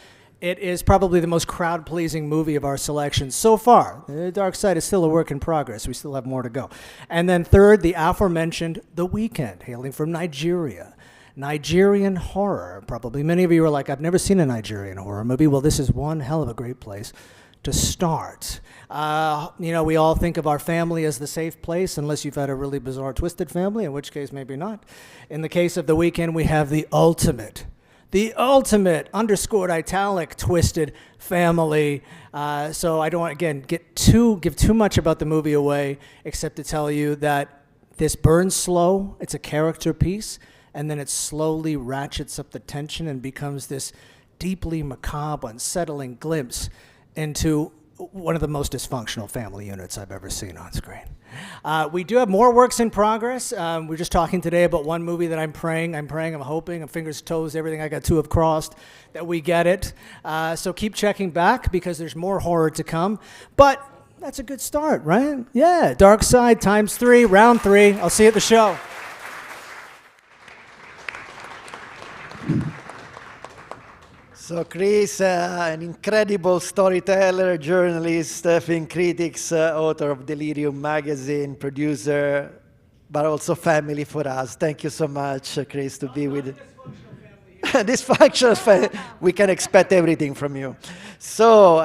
It is probably the most crowd-pleasing movie of our selection so far. The Dark Side is still a work in progress. We still have more to go. And then third, the aforementioned The Weeknd, hailing from Nigeria. Nigerian horror. Probably many of you are like, I've never seen a Nigerian horror movie. Well, this is one hell of a great place to start. We all think of our family as the safe place, unless you've had a really bizarre, twisted family, in which case maybe not. In the case of The Weeknd, we have the ultimate underscored italic twisted family. So I don't want, again, give too much about the movie away, except to tell you that this burns slow. It's a character piece, and then it slowly ratchets up the tension and becomes this deeply macabre, unsettling glimpse into one of the most dysfunctional family units I've ever seen on screen. We do have more works in progress. We're just talking today about one movie that I'm hoping, fingers, toes, everything I got to have crossed, that we get it. So keep checking back, because there's more horror to come. But that's a good start, right? Yeah, Dark Side times 3, round 3. I'll see you at the show.
So Chris, an incredible storyteller, journalist, film critic, author of Delirium magazine, producer, but also family for us. Thank you so much, Chris, to be with dysfunctional family. We can expect everything from you. So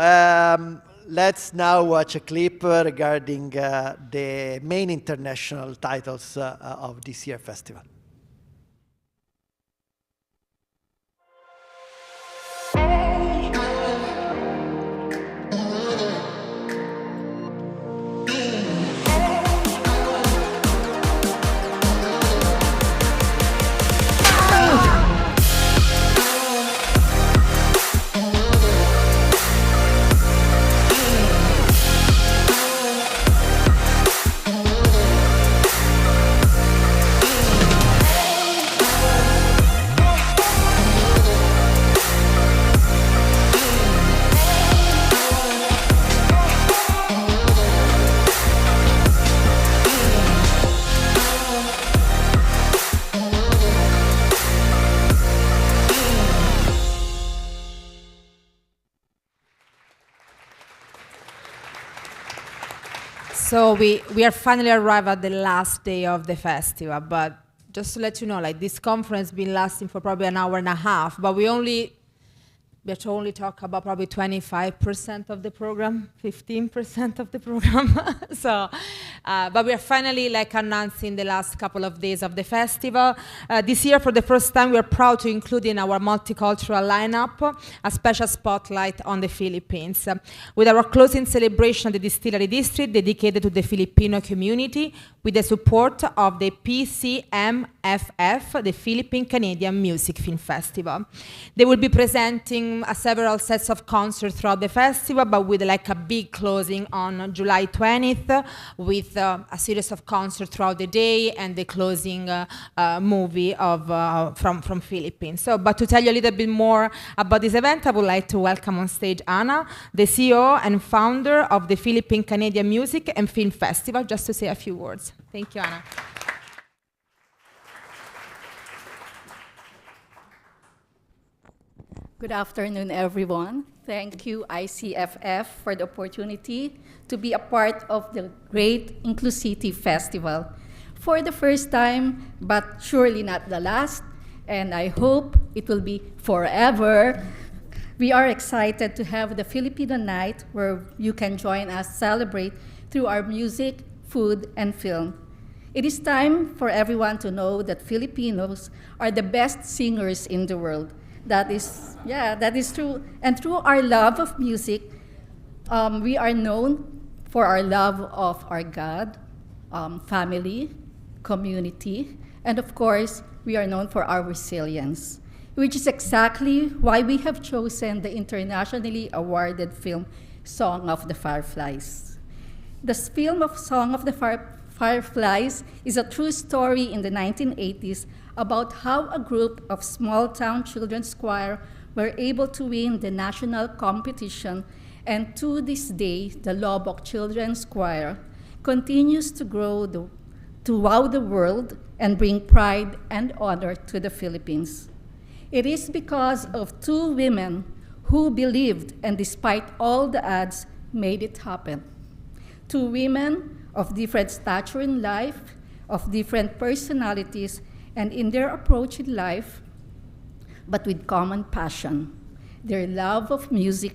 let's now watch a clip regarding the main international titles of this year's festival.
So we are finally arrived at the last day of the festival, but just to let you know, like this conference has been lasting for probably an hour and a half, but we have to only talk about probably 25% of the program, 15% of the program. So, but we are finally like announcing the last couple of days of the festival. This year, for the first time, we are proud to include in our multicultural lineup a special spotlight on the Philippines. With our closing celebration of the Distillery District dedicated to the Filipino community, with the support of the PCMFF, the Philippine Canadian Music Film Festival. They will be presenting several sets of concerts throughout the festival, but with like a big closing on July 20th, with a series of concerts throughout the day and the closing movie of from Philippines. So, but to tell you a little bit more about this event, I would like to welcome on stage Anna, the CEO and founder of the Philippine Canadian Music and Film Festival, just to say a few words. Thank you, Anna.
Good afternoon, everyone. Thank you, ICFF, for the opportunity to be a part of the Great Inclusivity Festival. For the first time, but surely not the last, and I hope it will be forever. We are excited to have the Filipino Night where you can join us celebrate through our music, food, and film. It is time for everyone to know that Filipinos are the best singers in the world. That is true. And through our love of music, we are known for our love of our God, family, community, and of course, we are known for our resilience, which is exactly why we have chosen the internationally awarded film Song of the Fireflies. The film of Song of the Fireflies is a true story in the 1980s about how a group of small-town children's choir were able to win the national competition, and to this day, the Lobok Children's Choir continues to grow to wow the world and bring pride and honor to the Philippines. It is because of two women who believed and despite all the odds, made it happen. Two women of different stature in life, of different personalities, and in their approach in life, but with common passion, their love of music,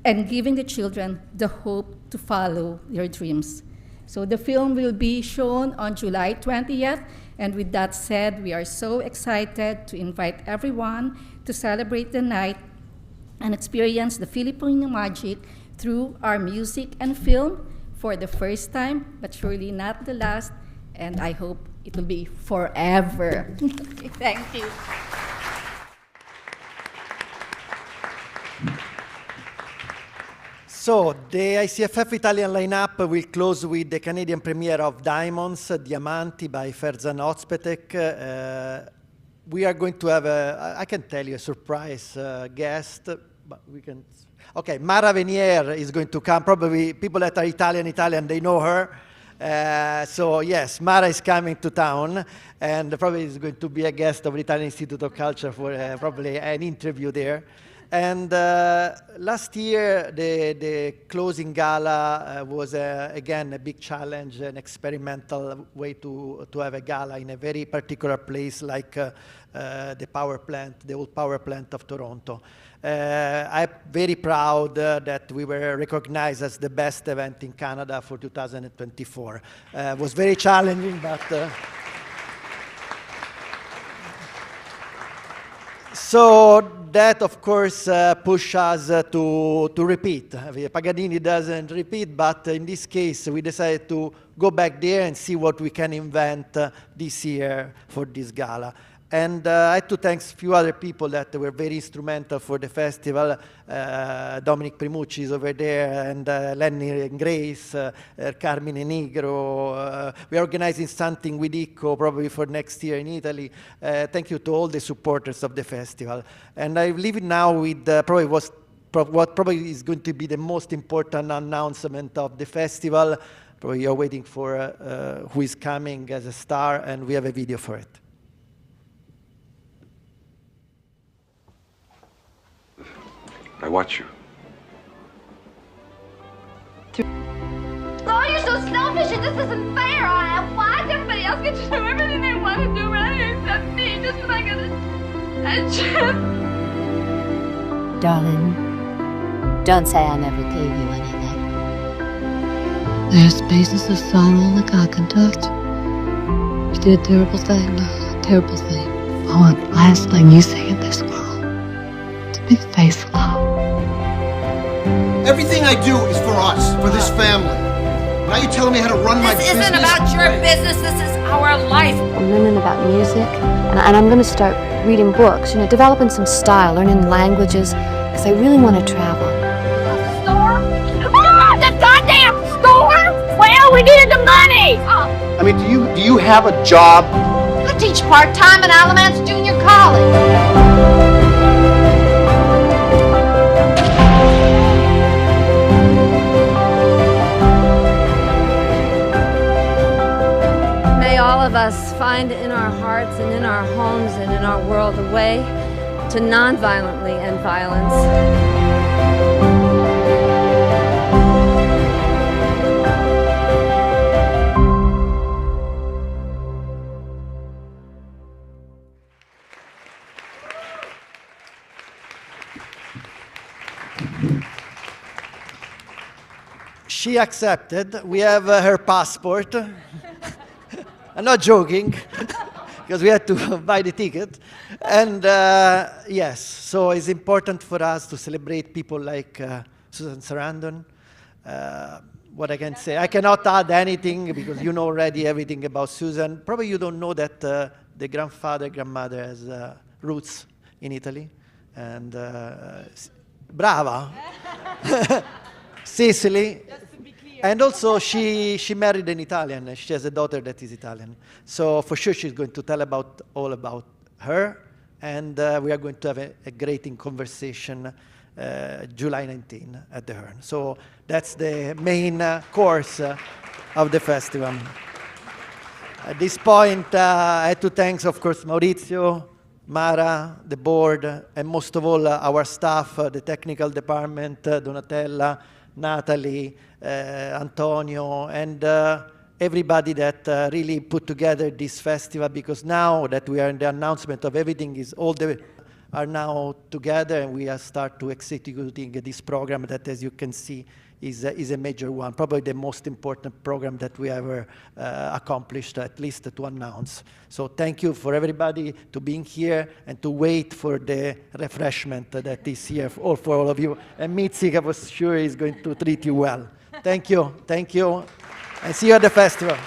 and giving the children the hope to follow their dreams. So the film will be shown on July 20th, and with that said, we are so excited to invite everyone to celebrate the night and experience the Filipino magic through our music and film for the first time, but surely not the last, and I hope it will be forever. Thank you.
So the ICFF Italian lineup will close with the Canadian premiere of Diamonds, Diamanti by Ferzan Ozpetek. We are going to have I can tell you, a surprise guest, but we can. Okay, Mara Venier is going to come. Probably people that are Italian, they know her. So yes, Mara is coming to town, and probably is going to be a guest of the Italian Institute of Culture for probably an interview there. And last year, the closing gala was, again, a big challenge, an experimental way to have a gala in a very particular place like the power plant, the old power plant of Toronto. I'm very proud that we were recognized as the best event in Canada for 2024. It was very challenging, but... So that, of course, pushed us to repeat. Paganini doesn't repeat, but in this case, we decided to go back there and see what we can invent this year for this gala. And I had to thank a few other people that were very instrumental for the festival. Dominic Primucci is over there, and Lenny and Grace, Carmine Nigro. We are organizing something with ICCO probably for next year in Italy. Thank you to all the supporters of the festival. And I leave it now with what probably is going to be the most important announcement of the festival. Probably you're waiting for who is coming as a star, and we have a video for it.
I watch you. Oh, you're so selfish and this isn't fair. Why does everybody else get to do everything they want to do around here except me? Just because I get a trip.
Darling, don't say I never gave you anything.
There's spaces of sorrow like I can touch. You did a terrible thing, terrible thing. I want the last thing you say in this world to be faithful.
Everything I do is for us, for this family. Now you're telling me how to run my business?
This isn't about your business, this is our life.
I'm learning about music, and I'm going to start reading books, developing some style, learning languages, because I really want to travel.
Store? Oh, the goddamn store? Well, we needed the money.
I mean, do you have a job?
I teach part-time in Alamance Junior College.
May all of us find in our hearts and in our homes and in our world a way to non-violently end violence.
She accepted. We have her passport. I'm not joking, because we had to buy the ticket. And yes, so it's important for us to celebrate people like Susan Sarandon. What I can say, I cannot add anything because you know already everything about Susan. Probably you don't know that the grandmother has roots in Italy. And brava. Sicily. And also, she married an Italian. She has a daughter that is Italian. So for sure, she's going to tell all about her. And we are going to have a great conversation July 19 at the Hearn. So that's the main course of the festival. At this point, I had to thank, of course, Maurizio, Mara, the board, and most of all, our staff, the technical department, Donatella, Natalie, Antonio, and everybody that really put together this festival, because now that we are in the announcement of everything, are now together, and we are start to executing this program that, as you can see, is a major one, probably the most important program that we ever accomplished, at least to announce. So thank you for everybody to being here and to wait for the refreshment that is here for all of you. And Mitzi, I was sure is going to treat you well. Thank you, and see you at the festival.